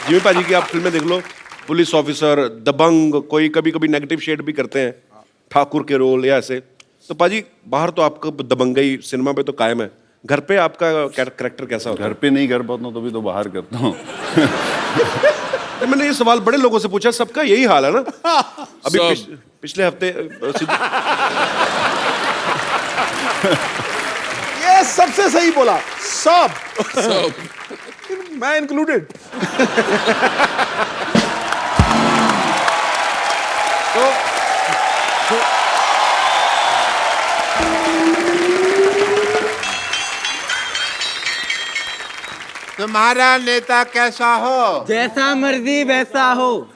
जिमी पाजी की आप फिल्में देख लो, पुलिस ऑफिसर, दबंग, कोई कभी कभी नेगेटिव शेड भी करते हैं, ठाकुर के रोल या ऐसे। तो पाजी बाहर तो आपका दबंगई सिनेमा पे तो कायम है, घर पे आपका कैरेक्टर कैसा होता है? घर पे नहीं कर पाता हूँ तो भी तो बाहर करता हूँ। मैंने ये सवाल बड़े लोगों से पूछा, सबका यही हाल है ना। अभी पिछले हफ्ते ये सबसे सही बोला, सब मैं इंक्लूडेड। तुम्हारा नेता कैसा हो? जैसा मर्जी वैसा हो।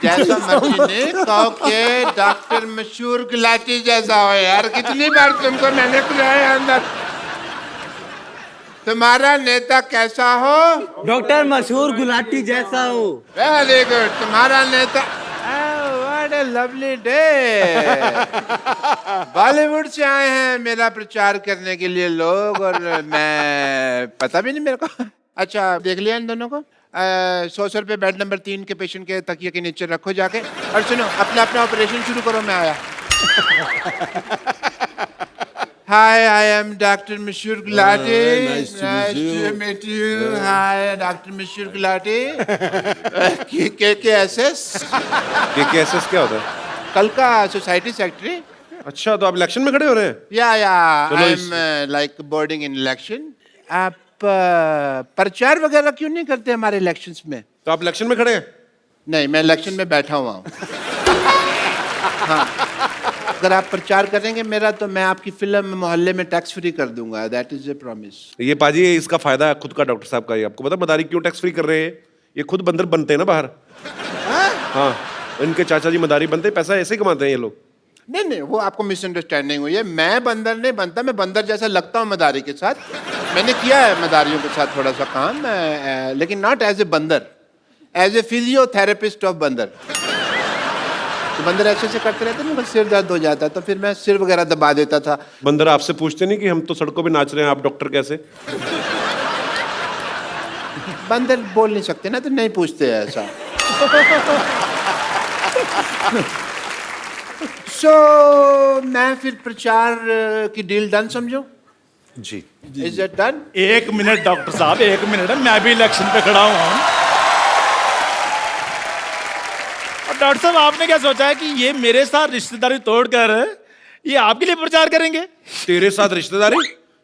जैसा मर्जी नहीं, कहो के डॉक्टर मशहूर गुलाटी जैसा हो। यार कितनी बार तुमको मैंने बुलाया अंदर। तुम्हारा नेता कैसा हो? डॉक्टर मशहूर गुलाटी जैसा हो। Very good. तुम्हारा नेता, what A lovely day. Bollywood से आए हैं मेरा प्रचार करने के लिए लोग, और मैं पता भी नहीं मेरे को। अच्छा देख लिया इन दोनों को? 100 रुपये बेड नंबर 3 के पेशेंट के तकिए के नीचे रखो जाके, और सुनो अपना अपना ऑपरेशन शुरू करो। मैं आया। Hi, I am Dr. Mashur Gulati. Nice to meet you. Hi, Dr. Mashur Gulati. KKSS. KKSS क्या होता है? कल का सोसाइटी सेक्रेटरी। अच्छा, तो आप इलेक्शन में खड़े हो रहे हैं? या I am like boarding in election. आप प्रचार वगैरह क्यों नहीं करते हमारे इलेक्शंस में? तो आप इलेक्शन में खड़े हैं? नहीं, मैं इलेक्शन में बैठा हुआ हूँ। हाँ, अगर आप प्रचार करेंगे मेरा, तो मैं आपकी फिल्म मोहल्ले में टैक्स फ्री कर दूंगा। That is a promise. ये पाजी इसका फायदा है खुद का, डॉक्टर साहब का। ये आपको पता मदारी क्यों टैक्स फ्री कर रहे हैं? ये खुद बंदर बनते हैं ना बाहर। हाँ, इनके चाचा जी मदारी बनते हैं, पैसा ऐसे ही कमाते हैं ये लोग। नहीं, वो आपको मिसअंडरस्टैंडिंग हुई है। मैं बंदर नहीं बनता, मैं बंदर जैसा लगता हूँ मदारी के साथ। मैंने किया है मदारियों के साथ थोड़ा सा काम, लेकिन नॉट एज ए बंदर, एज ए फिजियोथेरेपिस्ट ऑफ बंदर। तो बंदर ऐसे से करते रहते ना, सिर दर्द हो जाता, तो फिर मैं सिर वगैरह दबा देता था। बंदर आपसे पूछते नहीं कि हम तो सड़कों पे नाच रहे हैं, आप डॉक्टर कैसे? बंदर बोल नहीं सकते ना, तो नहीं पूछते ऐसा। मैं फिर प्रचार की डील डन समझो? जी। Is it done? 1 minute doctor साहब, 1 मिनट, मैं भी इलेक्शन पे खड़ा हूँ। और डॉक्टर साहब आपने क्या सोचा है कि ये मेरे साथ रिश्तेदारी तोड़कर ये आपके लिए प्रचार करेंगे? तेरे साथ रिश्तेदारी?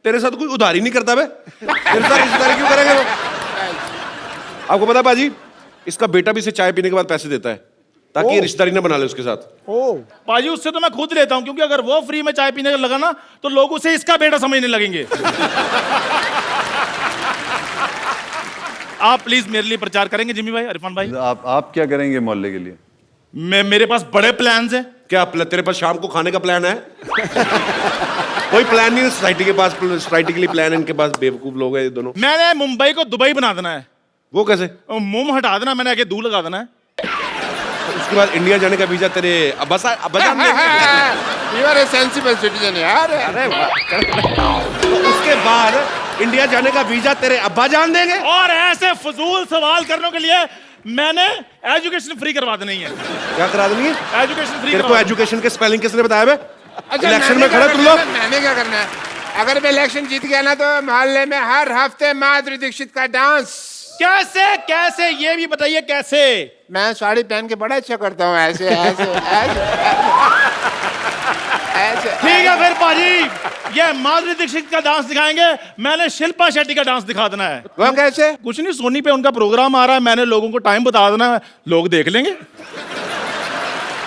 तेरे साथ कोई उधारी नहीं करता बे? तेरे साथ रिश्तेदारी क्यों करेंगे वो? आपको पता बाजी, इसका बेटा भी इसे चाय पीने के बाद पैसे देता है ताकि रिश्तेदारी ना बना ले उसके साथ। बाजी उससे तो मैं खुद लेता हूँ, क्योंकि अगर वो फ्री में चाय पीने लगा ना, तो लोग उसे इसका बेटा समझने लगेंगे। आप प्लीज मेरे लिए प्रचार करेंगे जिम्मी भाई, इरफान भाई? आप क्या करेंगे मोहल्ले के लिए? मेरे पास बड़े प्लान्स हैं। क्या तेरे पास शाम को खाने का प्लान है? कोई प्लान नहीं है सोसाइटी के पास, सोसाइटी के लिए प्लान है इनके पास, बेवकूफ लोग हैं ये दोनों। मैंने मुंबई को दुबई बना देना है। वो कैसे? मुंह हटा देना, मैंने आगे दूर लगा देना है। उसके बाद इंडिया जाने का वीजा तेरे You are a sensible citizen यार। अरे उसके बाद इंडिया जाने का वीजा तेरे अब्बा जान देंगे। और ऐसे फजूल सवाल करने के लिए मैंने एजुकेशन फ्री करवा देनी है। क्या करा देनी है? Education free. तेरे को एजुकेशन के स्पेलिंग किसने बताया बे? अच्छा, इलेक्शन में खड़े तुम लोग। मैंने क्या करना है? अगर मैं इलेक्शन जीत गया ना तो मोहल्ले में हर हफ्ते माधुरी दीक्षित का डांस। कैसे कैसे ये भी बताइए कैसे? मैं साड़ी पहन के बड़ा अच्छा करता हूँ, ऐसे ऐसे ऐसे ऐसे। ठीक है फिर पाजी, ये माधुरी दीक्षित का डांस दिखाएंगे, मैंने शिल्पा शेट्टी का डांस दिखा देना है। वो कैसे? कुछ नहीं, सोनी पे उनका प्रोग्राम आ रहा है, मैंने लोगों को टाइम बता देना है, लोग देख लेंगे।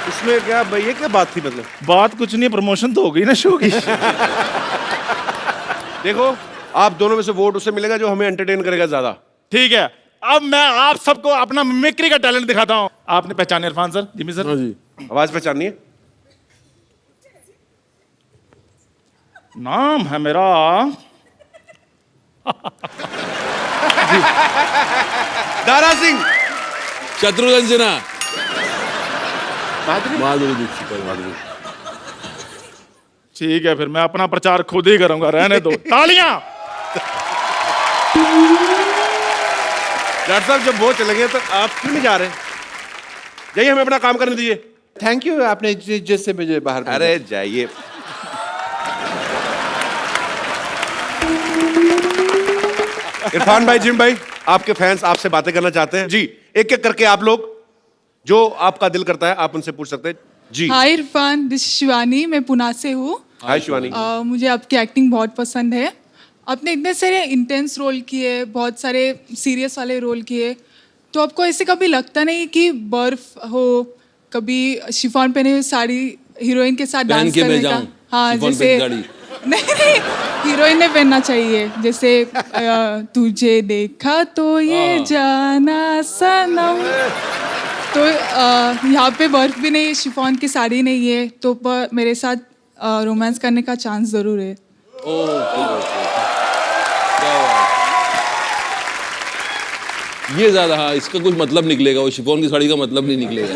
इसमें क्या भाई, ये क्या बात थी? मतलब बात कुछ नहीं, प्रमोशन तो हो गई ना शो की। देखो, आप दोनों में से वोट उसे मिलेगा जो हमें एंटरटेन करेगा ज्यादा। ठीक है, अब मैं आप सबको अपना मिमिक्री का टैलेंट दिखाता हूँ। आपने पहचाने इरफान सर? जिम्मी सर? हाँ जी। आवाज पहचानिए। नाम है मेरा दारा सिंह। शत्रुघ्न सिन्हा। माधुरी दीक्षित। ठीक है, फिर मैं अपना प्रचार खुद ही करूंगा, रहने दो। तालियां। डॉक्टर साहब, जब वो चले गए तो आप क्यों नहीं जा रहे? जाइए, हमें अपना काम करने दीजिए। थैंक यू, आपने जिससे मुझे बाहर भेजा। अरे जाइए। इरफान भाई, जिम भाई, आपके फैंस आपसे बातें करना चाहते हैं जी। एक एक करके आप लोग जो आपका दिल करता है आप उनसे पूछ सकते हैं जी। हाय इरफान, दिस शिवानी, मैं पुणे से हूँ। हाय शिवानी। मुझे आपकी एक्टिंग बहुत पसंद है। आपने इतने सारे इंटेंस रोल किए, बहुत सारे सीरियस वाले रोल किए, तो आपको ऐसे कभी लगता नहीं कि बर्फ हो, कभी शिफॉन पहने हुए साड़ी हीरोइन के साथ डांस करने का? हाँ, जैसे नहीं, हीरोइन ने पहनना चाहिए, जैसे तुझे देखा तो ये जाना सनम। तो यहाँ पे बर्फ भी नहीं, शिफॉन की साड़ी नहीं है, तो पर मेरे साथ रोमांस करने का चांस जरूर है। ये ज्यादा, हाँ, इसका कुछ मतलब निकलेगा, वो शिफॉन की साड़ी का मतलब नहीं निकलेगा।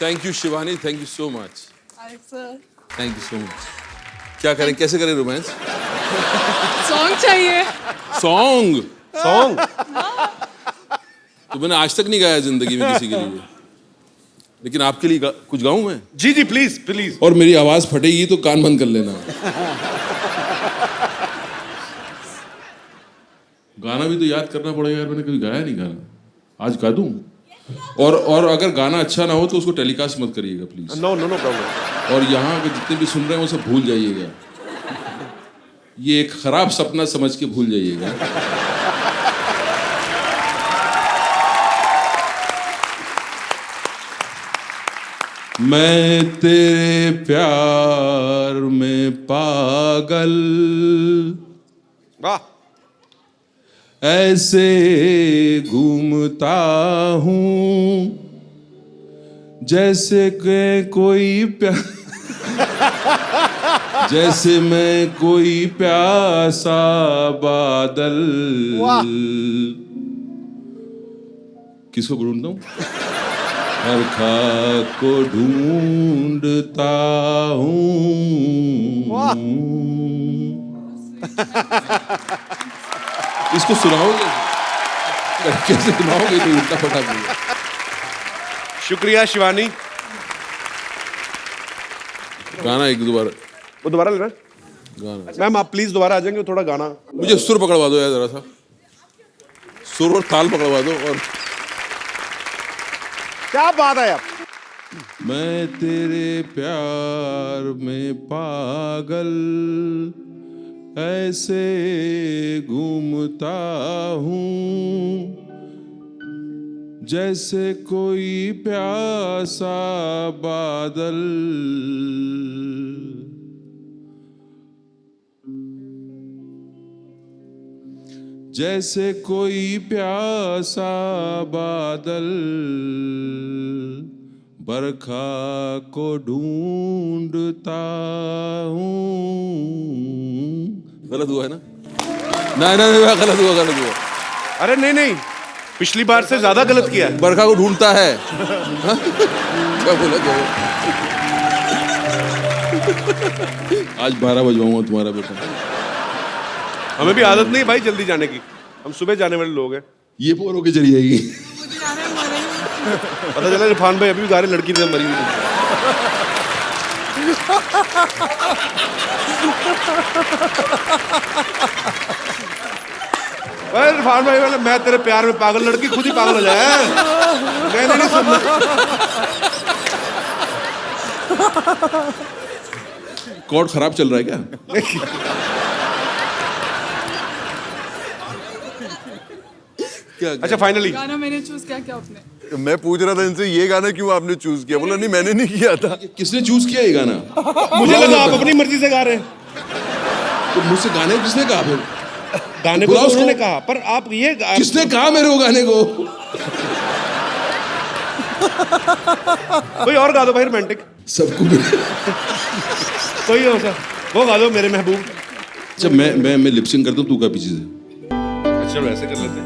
Thank you Shivani, thank you so much. Thank you so much. क्या करें, कैसे करें रोमांस? सॉन्ग चाहिए। सॉन्ग? तो मैंने आज तक नहीं गाया जिंदगी में किसी के लिए, लेकिन आपके लिए कुछ गाऊं मैं? जी जी, प्लीज प्लीज। और मेरी आवाज फटेगी तो कान बंद कर लेना। गाना भी तो याद करना पड़ेगा यार, मैंने कभी गाया नहीं गाना, आज गा दूं। और अगर गाना अच्छा ना हो तो उसको टेलीकास्ट मत करिएगा प्लीज। No problem. और यहाँ के जितने भी सुन रहे हैं वो सब भूल जाइएगा, ये एक खराब सपना समझ के भूल जाइएगा। मैं तेरे प्यार में पागल, वाह, ऐसे घूमता हूँ जैसे के कोई जैसे मैं कोई प्यासा बादल। किसको ढूंढता हूँ? हर खाक को ढूंढता हूँ। इसको सुनाओगे? कैसे सुनाओगे? तो उल्टा फटा बोला। शुक्रिया शिवानी। गाना एक दोबारा, वो दोबारा लेना गाना। मैम आप प्लीज दोबारा आ जाएंगे, थोड़ा गाना। मुझे सुर पकड़वा दो यार, जरा सा सुर और ताल पकड़वा दो। और क्या बात है आप? मैं तेरे प्यार में पागल, ऐसे घूमता हूँ जैसे कोई प्यासा बादल, जैसे कोई प्यासा बादल, बरखा को ढूंढता हूँ। गलत हुआ है ना? नहीं, गलत हुआ। अरे नहीं, पिछली बार से ज्यादा गलत किया है। बरखा को ढूंढता है। हाँ? क्या बोला क्या? आज 12 बजवाऊंगा तुम्हारा बेटा। हमें भी आदत नहीं भाई जल्दी जाने की, हम सुबह जाने वाले लोग हैं। ये पोर होके चली जाएगी। पता चला इरफान भाई अभी भी गा रहे लड़की से मरी हुई। इरफान भाई वाला मैं तेरे प्यार में पागल, लड़की खुद ही पागल हो जाए। मैंने नहीं सुनना। कॉर्ड खराब चल रहा है क्या? अच्छा फाइनली गाना मैंने चूज किया आपने? मैं पूछ रहा था इनसे ये गाना क्यों आपने चूज किया, बोला नहीं मैंने नहीं किया था। किसने चूज किया ये गाना? मुझे लगा आप अपनी मर्जी से गा रहे हैं। तो मुझसे गाने किसने कहा फिर? गाने को तो उन्होंने कहा, पर आप ये किसने कहा मेरे को गाने को? कोई और गा दो भाई रोमांटिक। सबको कोई हो सर, वो गा दो मेरे महबूब। जब मैं लिपसिंग करता हूँ तू का पीछे से। अच्छा वैसे कर लेते हैं।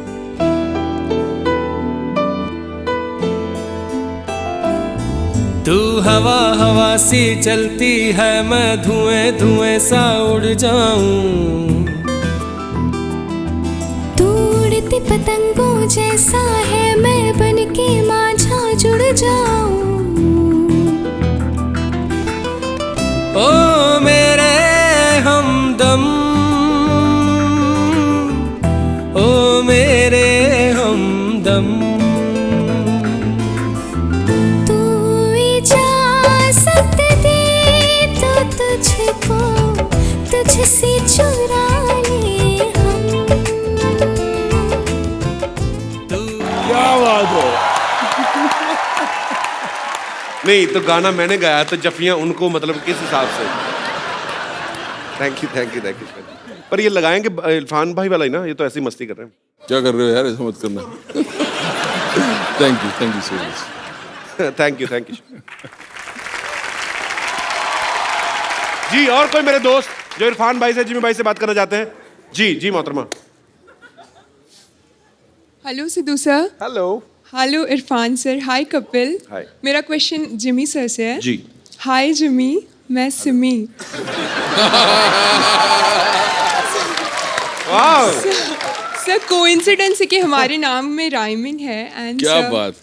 तू हवा हवा सी चलती है, मैं धुएं धुएं सा उड़ जाऊं। तू उड़ती पतंगों जैसा है, मैं बनके माझा जुड़ जाऊं। ओ मेरे हमदम, ओ मेरे हमदम, तू इजाज़त दे तो तुझको तुझसे चुरा ले हम। क्या बात है। नहीं तो गाना मैंने गाया तो जफियां उनको, मतलब किस हिसाब से? Thank you. पर ये लगाएंगे इरफान भाई वाला ही ना, ये तो ऐसी मस्ती कर रहे हैं। क्या कर रहे हो यार, ऐसा मत करना। Thank you so much. Thank you ji. और कोई मेरे दोस्त जो इरफान भाई से, जिमी भाई से बात करना चाहते हैं? जी मोहतरमा। Hello Siddhu sir. Hello Irfan sir. Hi Kapil. Hi. मेरा क्वेश्चन जिमी सर से है। जी। हाय जिमी, मैं सिमी। वाह सर कोइंसिडेंस है कि हमारे नाम में राइमिंग है। एंड क्या बात।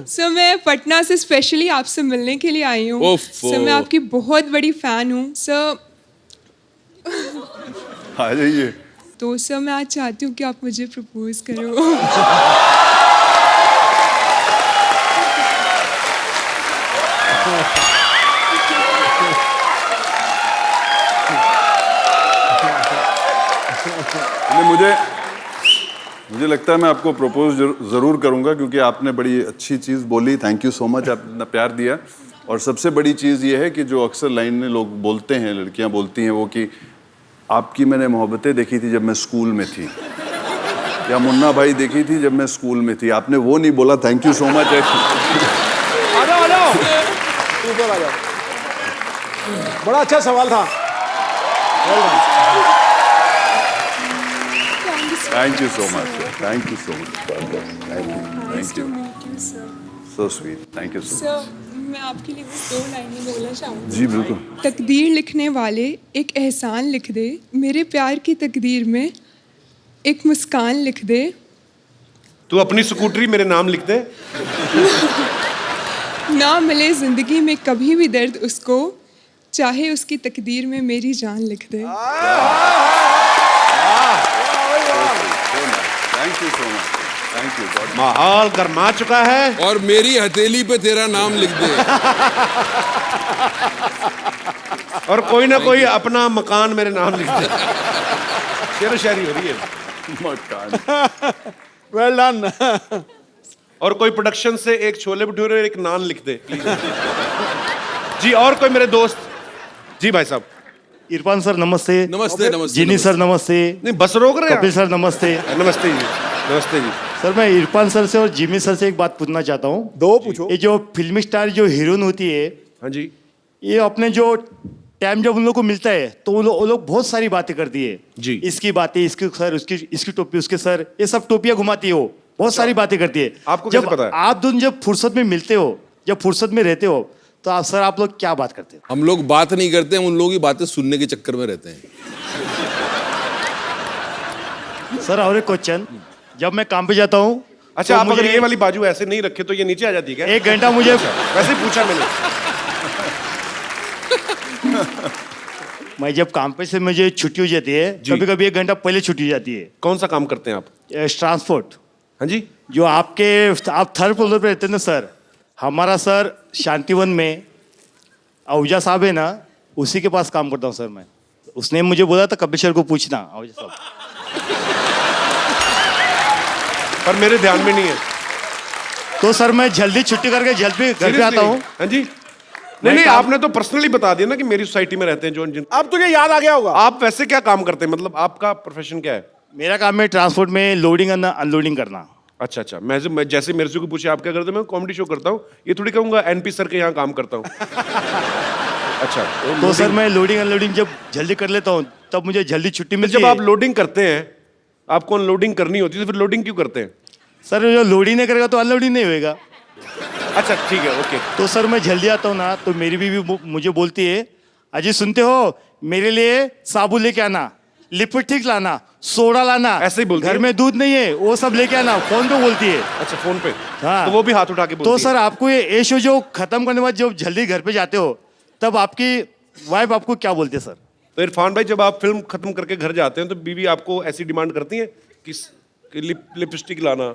सर मैं पटना से स्पेशली आपसे मिलने के लिए आई हूँ। सर मैं आपकी बहुत बड़ी फैन हूँ सर। आ जाइए। तो सर मैं आज चाहती हूँ कि आप मुझे प्रपोज करो। मुझे लगता है मैं आपको प्रपोज ज़रूर करूंगा, क्योंकि आपने बड़ी अच्छी चीज़ बोली। थैंक यू सो मच, आपने प्यार दिया। और सबसे बड़ी चीज़ ये है कि जो अक्सर लाइन में लोग बोलते हैं, लड़कियां बोलती हैं वो, कि आपकी मैंने मोहब्बतें देखी थी जब मैं स्कूल में थी, या मुन्ना भाई देखी थी जब मैं स्कूल में थी। आपने वो नहीं बोला। Thank you so much. आ जाओ ऊपर आ जाओ। बड़ा अच्छा सवाल था। Thank you so much. Thank you so much. Thank you so sweet. Thank you so much. मैं आपके लिए बस 2 लाइनें बोलना चाहूँगी। जी बिल्कुल। तकदीर लिखने वाले एक एहसान लिख दे, मेरे प्यार की तकदीर में एक मुस्कान लिख दे। तू अपनी स्कूटरी मेरे नाम लिख दे। ना मिले जिंदगी में कभी भी दर्द उसको, चाहे उसकी तकदीर में मेरी जान लिख दे। Thank you so much. Thank you. माहौल गरमा चुका है। और मेरी हथेली पे तेरा नाम लिख दे। और कोई ना कोई अपना मकान मेरे नाम लिख दे। शेर शायरी हो रही है। मकान। Well done. और कोई प्रोडक्शन से एक छोले भटूरे और एक नान लिख दे प्लीज। जी और कोई मेरे दोस्त? जी भाई साहब। इरफान सर नमस्ते। नमस्ते नमस्ते। जिनी सर नमस्ते। नहीं बस रोक रहे हैं कपिल सर नमस्ते। नमस्ते जी। नमस्ते जी। सर मैं इरफान सर से और जिमी सर से एक बात पूछना चाहता हूँ। दो पूछो। ये जो फिल्मी स्टार जो हीरोइन होती है, हाँ जी, ये अपने जो टाइम जब उन लोग को मिलता है तो वो लोग बहुत सारी बातें करती है जी। इसकी बातें, इसकी सर, इसकी टोपी, उसके सर, ये सब टोपियां घुमाती है, वो बहुत सारी बातें करती है। आपको कैसे जब पता है? आप दोनों जब फुर्सत में मिलते हो, जब फुर्सत में रहते हो, तो आप लोग क्या बात करते हो? हम लोग बात नहीं करते, हम उन लोगों की बातें सुनने के चक्कर में रहते हैं। सर और एक क्वेश्चन, जब मैं काम पे जाता हूँ, अच्छा तो आप अगर मुझे ये वाली बाजू ऐसे नहीं रखे तो ये नीचे आ जाती है क्या? 1 घंटा मुझे वैसे ही पूछा मैंने। मैं जब काम पे से मुझे छुट्टी हो जाती है, कभी कभी 1 घंटा पहले छुट्टी हो जाती है। कौन सा काम करते हैं आप? ट्रांसपोर्ट। हाँ जी। जो आप 3rd फ्लोर पे रहते हैं ना सर, हमारा सर शांतिवन में आहूजा साहब है ना, उसी के पास काम करता हूँ सर मैं। उसने मुझे बोला था कपिल सर को पूछना, आहूजा साहब। पर मेरे ध्यान में नहीं है। तो सर मैं जल्दी छुट्टी करके जल्दी घर पे आता हूँ। हाँ जी। नहीं आपने तो पर्सनली बता दिया ना कि मेरी सोसाइटी में रहते हैं जो जिन। अब तुझे याद आ गया होगा। आप वैसे क्या काम करते हैं, मतलब आपका प्रोफेशन क्या है? मेरा काम है ट्रांसपोर्ट में लोडिंग करना, अनलोडिंग करना। अच्छा मैं जैसे मेरे से को पूछे आप क्या करते हो, मैं कॉमेडी शो करता हूँ, ये थोड़ी कहूँगा एनपी सर के यहाँ काम करता हूँ। अच्छा तो सर मैं लोडिंग अनलोडिंग जब जल्दी कर लेता हूँ तब मुझे जल्दी छुट्टी मिलती है। जब आप लोडिंग करते हैं, आपको अनलोडिंग करनी होती है, तो फिर लोडिंग क्यों करते हैं? सर जो लोडिंग नहीं करेगा तो अनलोडिंग नहीं होएगा। अच्छा ठीक है, ओके। तो सर मैं जल्दी आता हूँ ना, तो मेरी बीवी मुझे बोलती है, अजी सुनते हो, मेरे लिए साबुन लेके आना, लिपस्टिक लाना, सोडा लाना, ऐसे ही बोलती घर है? में दूध नहीं है वो सब लेके आना। फोन पे बोलती है। अच्छा फोन पे? हाँ। तो वो भी हाथ उठा के बोलती तो है? सर आपको ये शो जो खत्म करने के बाद जब जल्दी घर पे जाते हो, तब आपकी वाइफ आपको क्या बोलती है सर? तो इरफान भाई जब आप फिल्म खत्म करके घर जाते हैं तो बीवी आपको ऐसी डिमांड करती है कि लिपस्टिक लाना?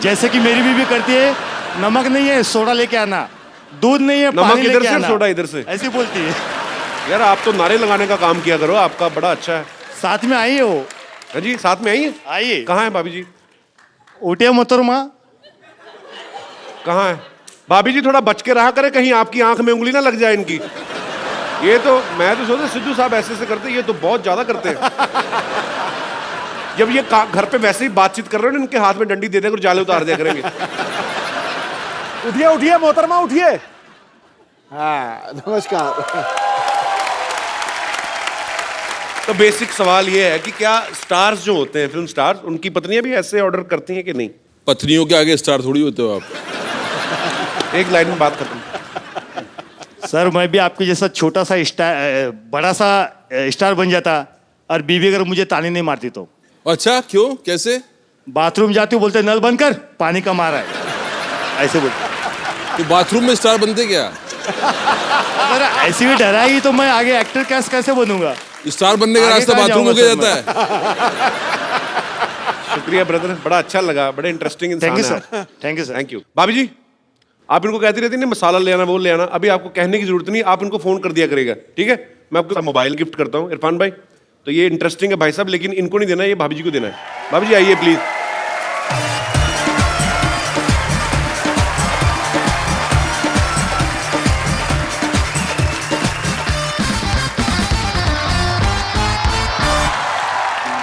जैसे कि मेरी बीवी करती है, नमक नहीं है सोडा लेके आना, दूध नहीं है नमक पानी इधर लेके से आना। सोडा इधर से? ऐसी बोलती है। यार आप तो नारे लगाने का काम किया करो, आपका बड़ा अच्छा है। साथ में आई है वो। हाँ जी साथ में आई है? आइए। कहाँ है भाभी जी? उठिए मोहतरमा। कहाँ है भाभी जी? थोड़ा बच के रहा करे, कहीं आपकी आंख में उंगली ना लग जाए इनकी। ये तो मैं तो सोचता सिद्धू साहब ऐसे करते, ये तो बहुत ज्यादा करते हैं। जब ये घर पे वैसे ही बातचीत कर रहे हो, इनके हाथ में डंडी दे देकर जाले उतार दिया करेंगे। उठिए उठिए मोहतरमा उठिए। हाँ नमस्कार। तो बेसिक सवाल ये है कि क्या स्टार्स जो होते हैं, फिल्म स्टार्स, उनकी पत्नियां भी ऐसे ऑर्डर करती हैं कि नहीं? पत्नियों के आगे स्टार थोड़ी होते हो आप। एक लाइन में बात खत्म। सर मैं भी आपके जैसा छोटा सा स्टार, बड़ा सा स्टार बन जाता, और बीवी अगर मुझे ताली नहीं मारती तो। अच्छा क्यों, कैसे? बाथरूम जाती हूँ, बोलते नल बंद कर, पानी कम आ रहा है, ऐसे बोलते। तो बाथरूम में स्टार बनते क्या? अगर ऐसी भी डराई तो मैं आगे एक्टर कैसे बनूंगा? स्टार बनने का रास्ता बाथरूम हो गया जाता है। शुक्रिया ब्रदर, बड़ा अच्छा लगा, बड़े इंटरेस्टिंग इंसान थैंक यू है sir. Thank you sir. Thank you. भाभी जी आप इनको कहती रहती ना मसाला ले आना, वो ले आना, अभी आपको कहने की जरूरत नहीं, आप इनको फोन कर दिया करेगा, ठीक है? मैं आपको मोबाइल गिफ्ट करता हूँ इरफान भाई। तो ये इंटरेस्टिंग है भाई साहब, लेकिन इनको नहीं देना, ये भाभी जी को देना है। भाभी जी आइए प्लीज।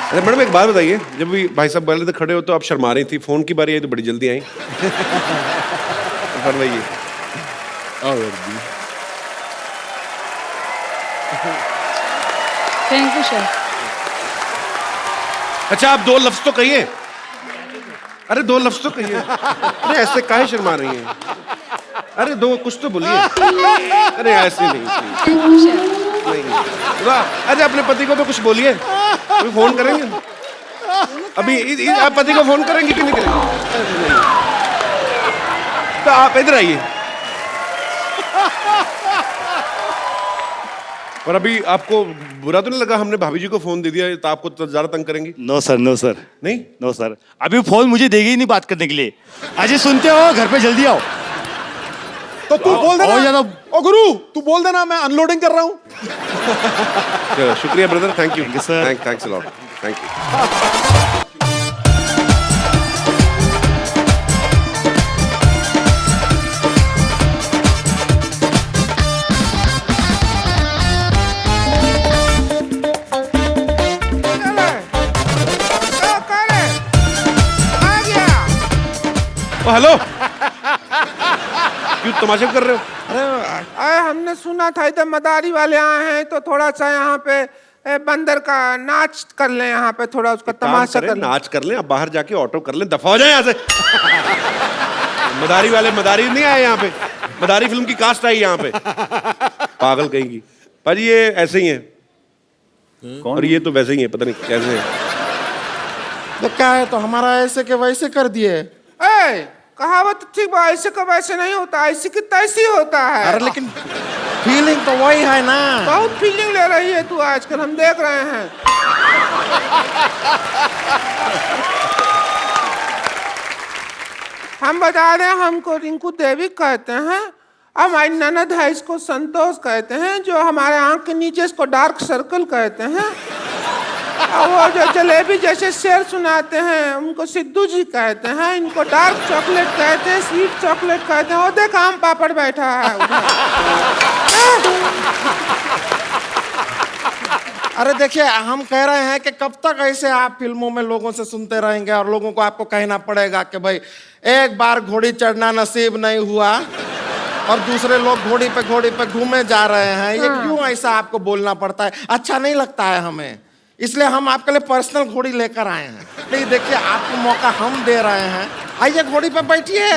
अरे मैडम एक बात बताइए, जब भी भाई साहब पहले तो खड़े हो तो आप शर्मा रही थी, फोन की बारी आई तो बड़ी जल्दी आई। फरमाइए। Thank you sir. अच्छा आप 2 लफ्ज तो कहिए। अरे 2 लफ्ज तो कहिए। अरे ऐसे काहे शर्मा रही हैं? अरे 2 कुछ तो बोलिए। अरे ऐसे नहीं। अरे अपने पति को तो कुछ बोलिए, अभी फोन करेंगे अभी। आप पति को फोन करेंगे कि नहीं करेंगे? तो आप इधर आइए। और अभी आपको बुरा तो नहीं लगा हमने भाभी जी को फोन दे दिया, तो आपको तो ज्यादा तंग करेंगी? No sir, no sir. नहीं? नो सर, अभी फोन मुझे देगी ही नहीं बात करने के लिए। अजय सुनते हो, घर पे जल्दी आओ। तो तू बोल देना। और ज्यादा ओ गुरु तू बोल देना मैं अनलोडिंग कर रहा हूँ। चलो शुक्रिया brother, thank you. Thank you, sir. Thanks a lot, thank you. Hello, क्यों तमाशा कर रहे हो? अरे हमने सुना था इधर मदारी वाले आए हैं तो थोड़ा सा यहाँ पे बंदर का नाच कर लें, यहाँ पे थोड़ा उसका तमाशा कर लें। नाच कर लें, अब बाहर जाके ऑटो कर लें, दफा हो जाए यहाँ से। मदारी वाले मदारी नहीं आए यहाँ पे, मदारी फिल्म की कास्ट आई यहाँ पे, पागल कहेंगी। पर ये ऐसे ही है, और ये तो वैसे ही है, पता नहीं कैसे है। तो क्या है, तो हमारा ऐसे के वैसे कर दिए। कहावत ठीक बा, ऐसे का वैसे नहीं होता, ऐसे की तैसी होता है। अरे लेकिन फीलिंग तो वही है ना। बहुत फीलिंग ले रही है तू आजकल, हम देख रहे हैं। हम बता दें, हमको रिंकू देवी कहते हैं, हमारी ननद है इसको संतोष कहते हैं, जो हमारे आंख के नीचे इसको डार्क सर्कल कहते हैं, और वो जो जलेबी जैसे शेर सुनाते हैं उनको सिद्धू जी कहते हैं, इनको डार्क चॉकलेट कहते हैं, स्वीट चॉकलेट कहते हैं। वो देख आम पापड़ बैठा है। अरे देखिए, हम कह रहे हैं कि कब तक ऐसे आप फिल्मों में लोगों से सुनते रहेंगे और लोगों को आपको कहना पड़ेगा कि भाई एक बार घोड़ी चढ़ना नसीब नहीं हुआ और दूसरे लोग घोड़ी पे घूमे जा रहे हैं। ये क्यों ऐसा आपको बोलना पड़ता है? अच्छा नहीं लगता है हमें, इसलिए हम आपके लिए पर्सनल घोड़ी लेकर आए हैं। नहीं देखिए, आपको मौका हम दे रहे हैं, आइए घोड़ी पे बैठिए।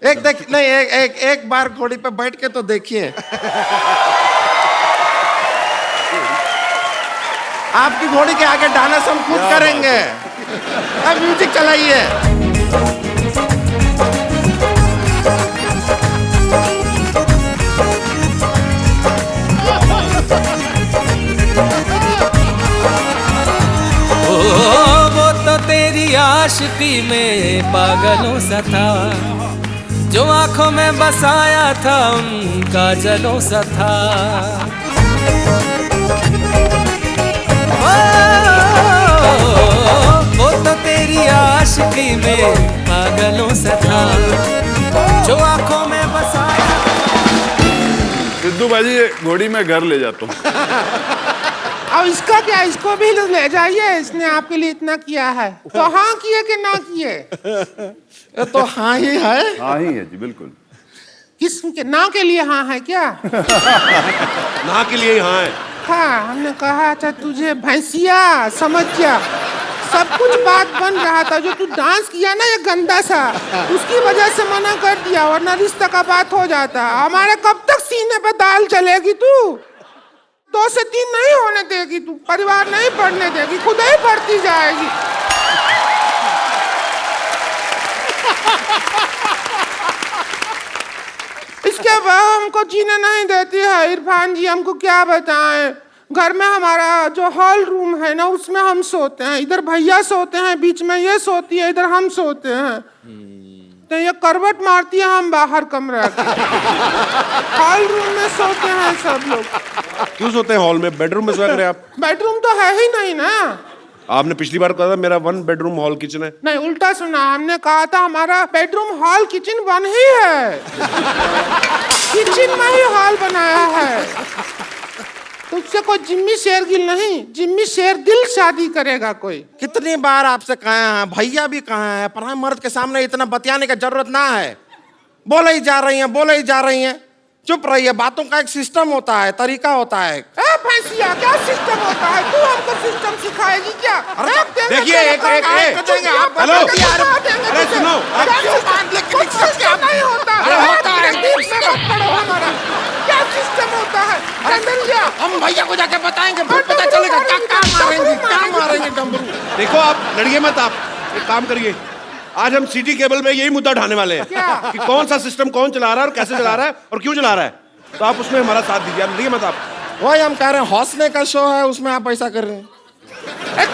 एक बार घोड़ी पे बैठ के तो देखिए। आपकी घोड़ी के आगे डांस हम खुद करेंगे। अब म्यूजिक चलाइए। वो तो तेरी आशिकी में पागलों सा था, जो आंखों में बसाया था उनका जलों सा था। वो तो तेरी आशिकी में पागलों सा था, जो आंखों में बसाया। सिद्धू भाजी, घोड़ी में घर ले जाता हूँ। अब इसका क्या, इसको भी ले जाइए, इसने आपके लिए इतना किया है। तो हाँ किए कि ना किए? तो हाँ ही है। हाँ ही है जी, बिल्कुल। किस के ना के लिए हाँ है क्या? ना के लिए हाँ है। हाँ, हमने कहा था तुझे भैंसिया, समझ जा। सब कुछ बात बन रहा था, जो तू डांस किया ना ये गंदा सा, उसकी वजह से मना कर दिया, वरना रिश्ता का बात हो जाता। हमारे कब तक सीने पे दाल चलेगी तू? 2 से 3 नहीं होने देगी तू, परिवार नहीं बढ़ने देगी, खुद ही बढ़ती जाएगी। इसके बाद हमको जीने नहीं देती है इरफान जी, हमको क्या बताएं। घर में हमारा जो हॉल रूम है ना, उसमें हम सोते हैं, इधर भैया सोते हैं, बीच में ये सोती है, इधर हम सोते हैं। तो ये करवट मारती है, हम बाहर कमरा के हॉल रूम में सोते हैं सब लोग। क्यों सोते हैं हॉल में? बेडरूम में सोया करें आप। बेडरूम तो है ही नहीं ना। आपने पिछली बार कहा था मेरा 1 बेडरूम हॉल किचन है। नहीं, उल्टा सुना, हमने कहा था हमारा बेडरूम हॉल किचन 1 ही है। किचन में ही हॉल बनाया है। तुझसे कोई जिम्मी शेरगिल नहीं, जिम्मी शेरदिल शादी करेगा कोई। कितनी बार आपसे कहे हैं, भैया भी कहे हैं, पर मर्द के सामने इतना बतियाने की जरूरत ना है। बोले ही जा रही हैं। चुप रहिए, बातों का एक सिस्टम होता है, तरीका होता है। भैंसिया, क्या सिस्टम होता है? तू हमको सिस्टम सिखाएगी क्या? देखिए, एक हेलो, अरे सुनो, नहीं होता क्या सिस्टम होता है? हम भैया को जाके बताएंगे, फिर पता चलेगा क्या मारेंगे डमरू। देखो, आप लड़िए मत, आप एक काम करिए, आज हम सिटी केबल में यही मुद्दा उठाने वाले हैं कि कौन सा सिस्टम कौन चला रहा है और कैसे चला रहा है और क्यों चला रहा है। तो आप उसमें हमारा साथ दीजिए, आप लड़िए मत। आप वही हम कह रहे हैं, हौसले का शो है, उसमें आप ऐसा कर रहे हैं।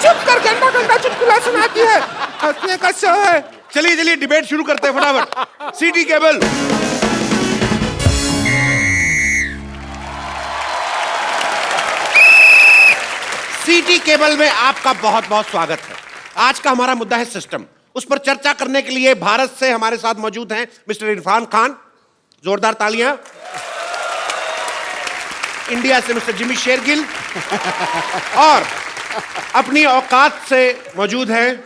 चुप कर, गंदा चुटकुला सुनाती है। हंसने का शो है। चलिए डिबेट शुरू करते हैं फटाफट। City cable. सिटी केबल में आपका बहुत बहुत स्वागत है। आज का हमारा मुद्दा है सिस्टम। उस पर चर्चा करने के लिए भारत से हमारे साथ मौजूद हैं मिस्टर इरफान खान, जोरदार तालियां। इंडिया से मिस्टर जिमी शेरगिल, और अपनी औकात से मौजूद हैं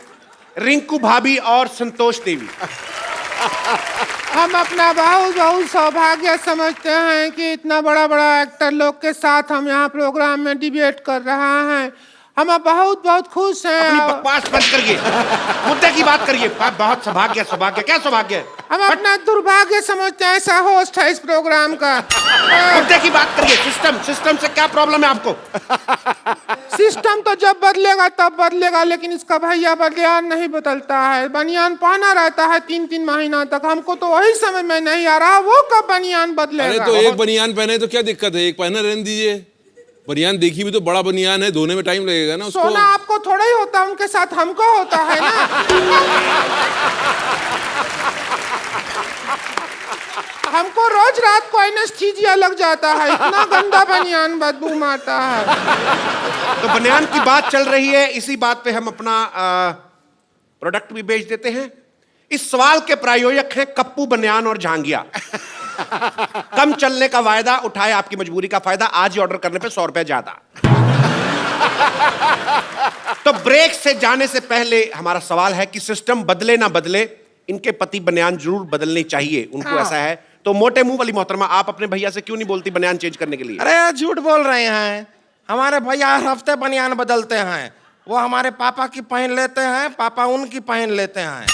रिंकू भाभी और संतोष देवी। हम अपना बहुत बहुत सौभाग्य समझते हैं कि इतना बड़ा बड़ा एक्टर लोग के साथ हम यहाँ प्रोग्राम में डिबेट कर रहा हैं। हम बहुत बहुत खुश हैं। अपनी बकवास बंद करिए, मुद्दे की बात करिए। बहुत सौभाग्य, सौभाग्य क्या सौभाग्य? हम अपना दुर्भाग्य समझते हैं, ऐसा होस्ट है इस प्रोग्राम का। मुद्दे की बात करिए। सिस्टम से क्या प्रॉब्लम है आपको? सिस्टम तो जब बदलेगा तब बदलेगा, लेकिन इसका भैया बनियान नहीं बदलता है। बनियान पहना रहता है 3-3 महीना तक। हमको तो वही समझ में नहीं आ रहा वो कब बनियान बदलेगा। अरे तो एक बनियान पहने तो क्या दिक्कत है, एक पहना रहने दीजिए। बनियान देखी भी तो बड़ा बनियान है, धोने में टाइम लगेगा ना उसको। सोना आपको थोड़ा ही होता, उनके साथ हमको होता है ना। हमको रोज रात को एनेस्थीसिया लग जाता है, इतना गंदा बनियान बदबू मारता है। तो बनियान की बात चल रही है, इसी बात पे हम अपना प्रोडक्ट भी बेच देते हैं। इस सवाल के प्रायोजक हैं कप्पू बनियान और झांगिया। कम चलने का वायदा, उठाए आपकी मजबूरी का फायदा। आज ही ऑर्डर करने पे 100 रुपए ज्यादा। तो ब्रेक से जाने से पहले हमारा सवाल है कि सिस्टम बदले ना बदले, इनके पति बनियान जरूर बदलनी चाहिए। उनको ऐसा है तो मोटे मुंह वाली मोहतरमा, आप अपने भैया से क्यों नहीं बोलती बनियान चेंज करने के लिए? अरे झूठ बोल रहे हैं, हमारे भैया हर हफ्ते बनियान बदलते हैं। वो हमारे पापा की पहन लेते हैं, पापा उनकी पहन लेते हैं।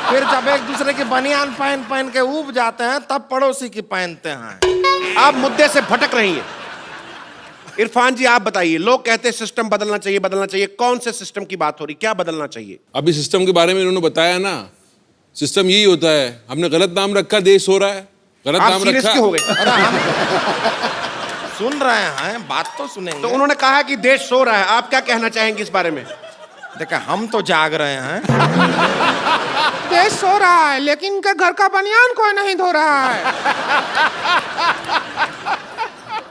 फिर जब एक दूसरे की बनियान पहन के ऊब जाते हैं तब पड़ोसी की पहनते हैं। आप मुद्दे से भटक रही हैं। इरफान जी आप बताइए, लोग कहते हैं सिस्टम बदलना चाहिए, बदलना चाहिए। कौन से सिस्टम की बात हो रही, क्या बदलना चाहिए? अभी सिस्टम के बारे में इन्होंने बताया ना, सिस्टम यही होता है। हमने गलत नाम रखा, देश हो रहा है। गलत नाम रखा। क्यों हो गए? अरे हम सुन रहे हैं, बात तो सुनेंगे। तो उन्होंने कहा कि देश सो रहा है, आप क्या कहना चाहेंगे इस बारे में? देखा, हम तो जाग रहे हैं। देश सो रहा है, लेकिन इनके घर का बनियान कोई नहीं धो रहा है।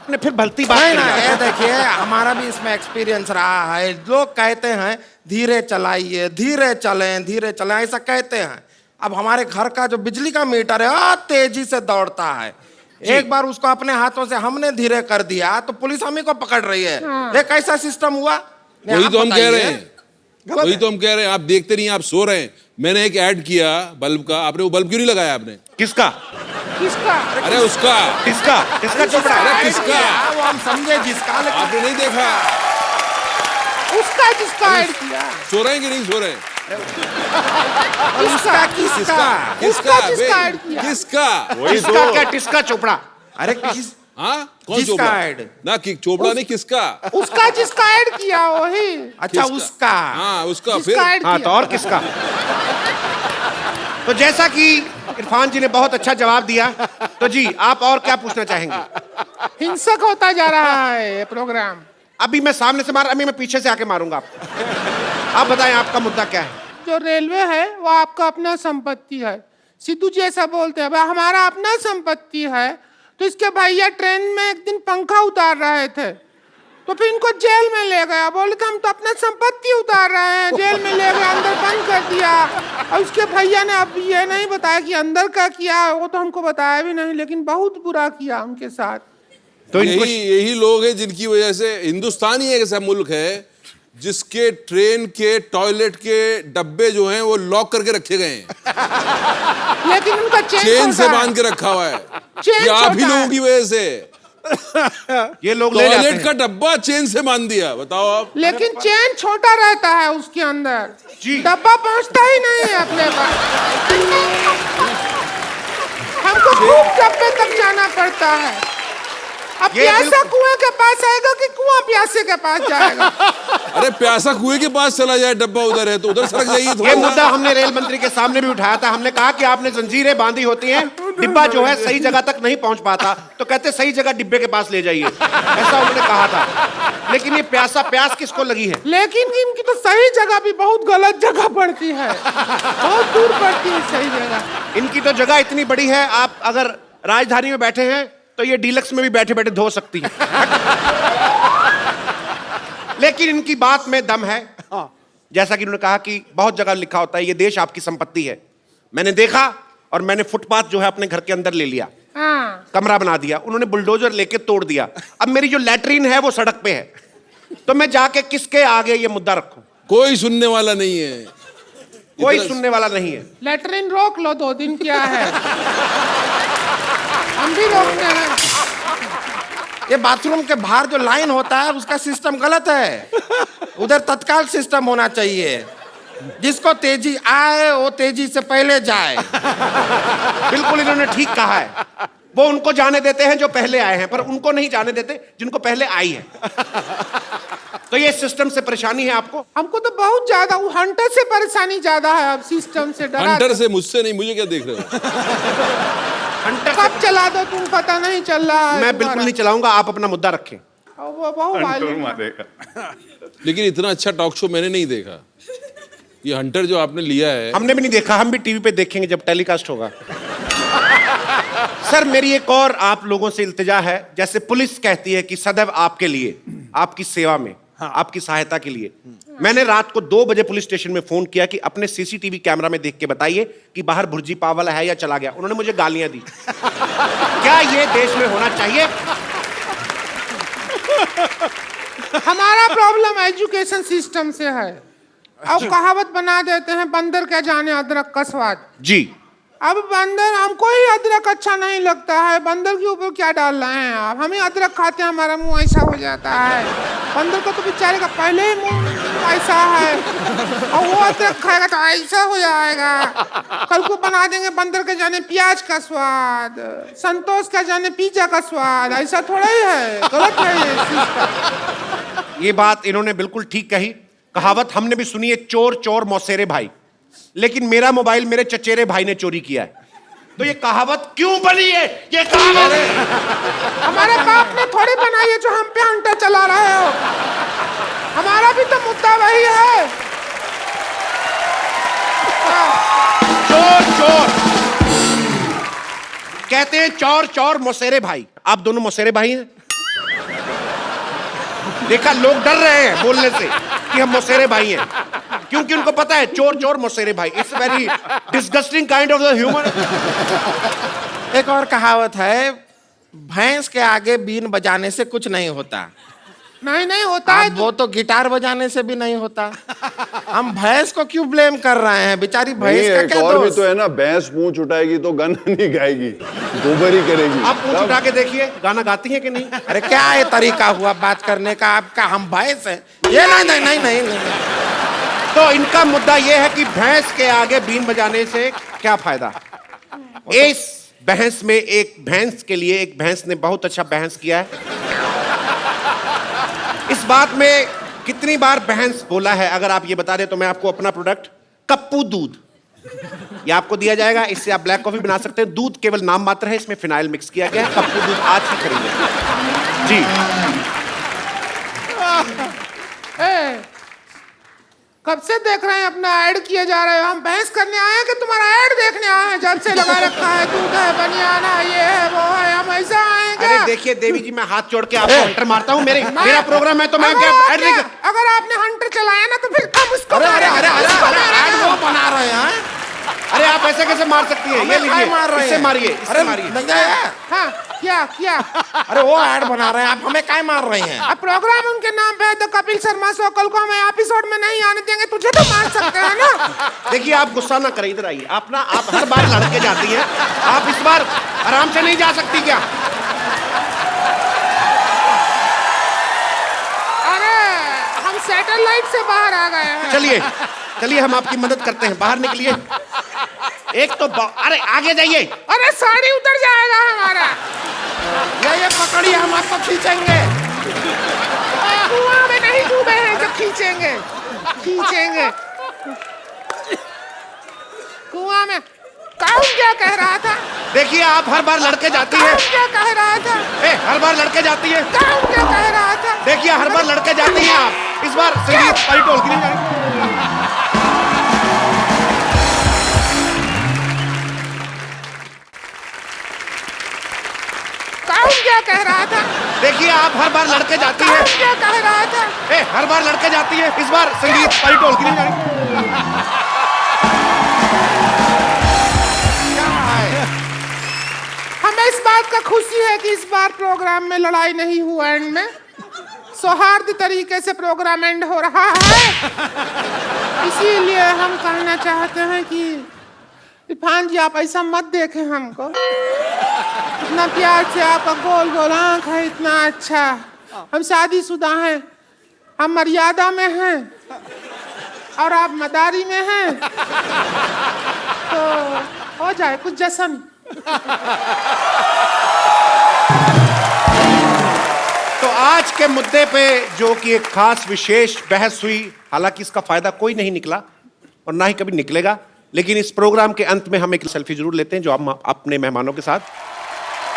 ने फिर भलती बात नहीं ना, ये देखिए हमारा भी इसमें एक्सपीरियंस रहा है। लोग कहते हैं धीरे चलाइए, धीरे चलें, ऐसा कहते हैं। अब हमारे घर का जो बिजली का मीटर है तेजी से दौड़ता है। एक बार उसको अपने हाथों से हमने धीरे कर दिया तो पुलिस हम ही को पकड़ रही है। ये कैसा सिस्टम हुआ? वही तो हम कह रहे हैं, आप देखते नहीं, आप सो रहे हैं। मैंने एक ऐड किया बल्ब का, आपने वो बल्ब क्यों नहीं लगाया आपने? किसका? अरे उसका। किसका चोपड़ा? अरे किसका? वो हम समझे जिसका, आपने नहीं देखा? उसका जिसका ऐड किया। सो रहे हैं कि नहीं सो रहे हैं? किसका चोपड़ा? अरे किस? हाँ, कौन चोपड़ा? ना कि चोपड़ा नहीं, किसका? उसका जिसका ऐड किया वही। अच्छा उसका। हाँ उसका। फिर हाँ तो और किसका? तो जैसा कि इरफान जी ने बहुत अच्छा जवाब दिया, तो जी आप और क्या पूछना चाहेंगे? हिंसक होता जा रहा है ये प्रोग्राम। अभी मैं सामने से मार, अभी मैं पीछे से आके मारूंगा आपको। आप बताएं आपका मुद्दा क्या है? जो रेलवे है वो आपका अपना संपत्ति है। सिद्धू जी ऐसा बोलते हैं, भाई हमारा अपना संपत्ति है। तो इसके भैया ट्रेन में एक दिन पंखा उतार रहे थे, तो फिर इनको जेल में ले गया। बोले तो हम तो अपना संपत्ति उतार रहे हैं, जेल में ले गए, अंदर बंद कर दिया। और उसके भैया ने अब ये नहीं बताया कि अंदर का किया, वो तो हमको बताया भी नहीं, लेकिन बहुत बुरा किया उनके साथ। तो यही लोग हैं जिनकी वजह से हिंदुस्तान ही एक ऐसा मुल्क है जिसके ट्रेन के टॉयलेट के डब्बे जो हैं वो लॉक करके रखे गए हैं। लेकिन उनका चेन से बांध के रखा हुआ है। ये आप ही लोगों की वजह से ये लोग ले जाते हैं। टॉयलेट का डब्बा चेन से बांध दिया, बताओ आप। लेकिन चेन छोटा रहता है उसके अंदर, डब्बा पहुंचता ही नहीं है अपने पास। हमको खूब डब्बे तक जाना पड़ता है। अब प्यासा कुएं के पास आएगा कि कुआं प्यासे के पास जाएगा? अरे प्यासा कुएं के पास चला जाए, डब्बा उधर है तो उधर सरक जाइए। ये मुद्दा हमने रेल मंत्री के सामने भी उठाया था। हमने कहा कि आपने जंजीरें बांधी होती हैं, डिब्बा जो है सही जगह तक नहीं पहुंच पाता, तो कहते सही जगह डिब्बे के पास ले जाइए, ऐसा उन्होंने कहा था। लेकिन ये प्यास किसको लगी है? लेकिन इनकी तो सही जगह भी बहुत गलत जगह पड़ती है, बहुत दूर पड़ती है सही जगह। इनकी तो जगह इतनी बड़ी है, आप अगर राजधानी में बैठे हैं तो ये डीलक्स में भी बैठे बैठे धो सकती है। लेकिन इनकी बात में दम है। जैसा कि उन्होंने कहा कि बहुत जगह लिखा होता है ये देश आपकी संपत्ति है। मैंने देखा और मैंने फुटपाथ जो है अपने घर के अंदर ले लिया, कमरा बना दिया। उन्होंने बुलडोजर लेके तोड़ दिया। अब मेरी जो लैट्रीन है वो सड़क पे है, तो मैं जाके किसके आगे ये मुद्दा रखूं? कोई सुनने वाला नहीं है। कोई इतना- सुनने वाला नहीं है। लेटरिन रोक लो 2 दिन, क्या है? हम भी रोकते हैं। ये बाथरूम के बाहर जो लाइन होता है उसका सिस्टम गलत है। उधर तत्काल सिस्टम होना चाहिए। जिसको तेजी आए वो तेजी से पहले जाए। बिल्कुल इन्होंने ठीक कहा है। वो उनको जाने देते हैं जो पहले आए हैं, पर उनको नहीं जाने देते जिनको पहले आई है। तो ये सिस्टम से परेशानी है आपको? हमको तो बहुत ज्यादा, वो हंटर से परेशानी ज्यादा है। अब सिस्टम से डरा। हंटर से, मुझसे नहीं, मुझे क्या देख रहे हो? कब चला दो तुम, पता नहीं चल रहा है। मैं बिल्कुल नहीं चलाऊंगा, आप अपना मुद्दा रखें। वो बहुत वायलेंट। लेकिन इतना अच्छा टॉक शो मैंने नहीं देखा। ये हंटर जो आपने लिया है, हमने भी नहीं देखा, हम भी टीवी पे देखेंगे जब टेलीकास्ट होगा। सर मेरी एक और आप लोगों से इल्तिजा है, जैसे पुलिस कहती है कि सदैव आपके लिए, आपकी सेवा में, आपकी सहायता के लिए। मैंने रात को 2 बजे पुलिस स्टेशन में फोन किया कि अपने सीसीटीवी कैमरा में देख के बताइए कि बाहर भुर्जी पाव वाला है या चला गया। उन्होंने मुझे गालियां दी। क्या ये देश में होना चाहिए? हमारा प्रॉब्लम एजुकेशन सिस्टम से है। अब कहावत बना देते हैं, बंदर क्या जाने अदरक का स्वाद। जी। अब बंदर, हमको ही अदरक अच्छा नहीं लगता है। बंदर के ऊपर क्या डाल रहे हैं आप? हम ही अदरक खाते हैं, हमारा मुंह ऐसा हो जाता है। बंदर का तो बेचारे का पहले ही मुंह ऐसा है, और वो अदरक खाएगा तो ऐसा हो जाएगा। कल को बना देंगे बंदर के जाने प्याज का स्वाद, संतोष का जाने पिज्जा का स्वाद। ऐसा थोड़ा ही है, गलत है ये सिस्टम। ये बात इन्होंने बिल्कुल ठीक कही। कहावत हमने भी सुनी है, चोर चोर मौसेरे भाई। लेकिन मेरा मोबाइल मेरे चचेरे भाई ने चोरी किया है। तो ये कहावत क्यों बनी है? ये कहावत हमारे बाप ने थोड़ी बनाई है जो हम पे हंटर चला रहे हो। हमारा भी तो मुद्दा वही है। चोर चोर कहते हैं, चोर चोर मौसेरे भाई। आप दोनों मौसेरे भाई हैं? देखा, लोग डर रहे हैं बोलने से कि हम मौसेरे भाई हैं, क्योंकि उनको पता है चोर चोर मौसेरे भाई। It's very disgusting kind of the human. एक और कहावत है, भैंस के आगे बीन बजाने से कुछ नहीं होता। नहीं होता है। वो तो गिटार बजाने से भी नहीं होता। हम भैंस को क्यों ब्लेम कर रहे हैं? बेचारी भैंस का क्या और भी दोष? तो है ना, भैंस पूंछ उठाएगी तो गाना नहीं गाएगी, गोबर ही करेगी। आप पूंछ उठा के देखिए, गाना गाती है कि नहीं? अरे क्या ये तरीका हुआ बात करने का आपका? हम भैंस हैं? ये नहीं। तो इनका मुद्दा ये है कि भैंस के आगे बीन बजाने से क्या फायदा? इस बहस में एक भैंस के लिए एक भैंस ने बहुत अच्छा बहस किया है। इस बात में कितनी बार बहस बोला है, अगर आप ये बता दें तो मैं आपको अपना प्रोडक्ट कप्पू दूध, ये आपको दिया जाएगा। इससे आप ब्लैक कॉफी बना सकते हैं। दूध केवल नाम मात्र है, इसमें फिनाइल मिक्स किया गया है। कप्पू दूध आज ही खरीदें। जी। कब से देख रहे हैं अपना ऐड किए जा रहे हो? हम बहस करने आए हैं कि तुम्हारा ऐड देखने आए हैं? जब से लगा रखा है, दूध है, बनियाना, ये है, वो है, हम ऐसा आए क्या? अरे देखिए देवी जी, मैं हाथ जोड़ के आपको हंटर मारता हूँ। मेरा प्रोग्राम है तो मैं क्या ऐड नहीं कर... अगर आपने हंटर चलाया ना तो फिर हम उसको अरे वो बना रहे हैं। अरे आप ऐसे कैसे मार सकती हैं? ये लीजिए, इससे मारिए, इससे मारिए। हाँ, क्या? अरे वो ऐड बना रहे हैं, आप हमें काय मार रहे हैं? अब प्रोग्राम उनके नाम पे है, तो कपिल शर्मा शो। कल को हमें एपिसोड में नहीं आने देंगे, तुझे तो मार सकते हैं ना। देखिए आप गुस्सा ना करें, इधर आइए। आप हर बार लड़के जाती हैं, आप इस बार आराम से नहीं जा सकती क्या? अरे हम सैटेलाइट से बाहर आ गए हैं। चलिए हम आपकी मदद करते हैं, बाहर निकलिए। एक तो अरे आगे जाइए। अरे साड़ी उतर जाएगा हमारा। ये पकड़िए, हम आपको खींचेंगे। कुआं में नहीं डूबे हैं जो खींचेंगे। कुआं में। कौन क्या कह रहा था? देखिए आप हर बार लड़के जाती हैं। कौन क्या कह रहा था? हर बार लड़के जाती हैं। कौन क्या कह रहा था? देखिए हर बार लड़के जाती हैं आप। इस बार संगीत परिटोल की नहीं जाएगी। कौन क्या कह रहा था? देखिए आप हर बार लड़के जाती हैं। कौन क्या कह रहा था? हर बार लड़के जाती हैं। इस बार संगीत परिटोल की नहीं जाएगी। हमें इस बात का खुशी है कि इस बार प्रोग्राम में लड़ाई नहीं हुआ। एंड में सौहार्द तरीके से प्रोग्राम एंड हो रहा है, इसीलिए हम कहना चाहते हैं कि इरफान जी आप ऐसा मत देखें हमको, इतना प्यार से आपका गोल गोल आँख है, इतना अच्छा। हम शादीशुदा हैं, हम मर्यादा में हैं और आप मदारी में हैं, तो हो जाए कुछ जश्न। तो आज के मुद्दे पे जो कि एक खास विशेष बहस हुई, हालांकि इसका फायदा कोई नहीं निकला और ना ही कभी निकलेगा, लेकिन इस प्रोग्राम के अंत में हम एक सेल्फी जरूर लेते हैं जो हम अपने मेहमानों के साथ।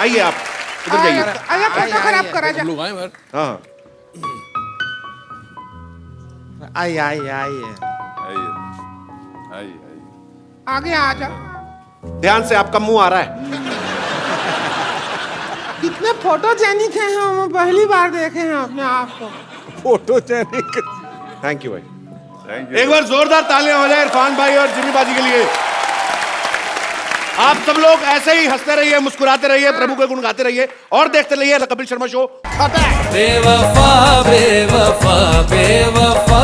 आइए आप इधर जाइए। फोटो खराब करा जा। हाँ आइए आइए आइए आगे आ जा। ध्यान से, आपका मुंह आ रहा है। कितने फोटोजेनिक हैं हम, पहली बार देखे हैं अपने आप को। फोटोजेनिक। थैंक यू भाई, एक बार जोरदार तालियां हो जाए इरफान भाई और जिमी बाजी के लिए। आप सब लोग ऐसे ही हंसते रहिए, मुस्कुराते रहिए, प्रभु के गुण गाते रहिए और देखते रहिए कपिल शर्मा शो। बेवफा बेवफा बेवफा बेवफा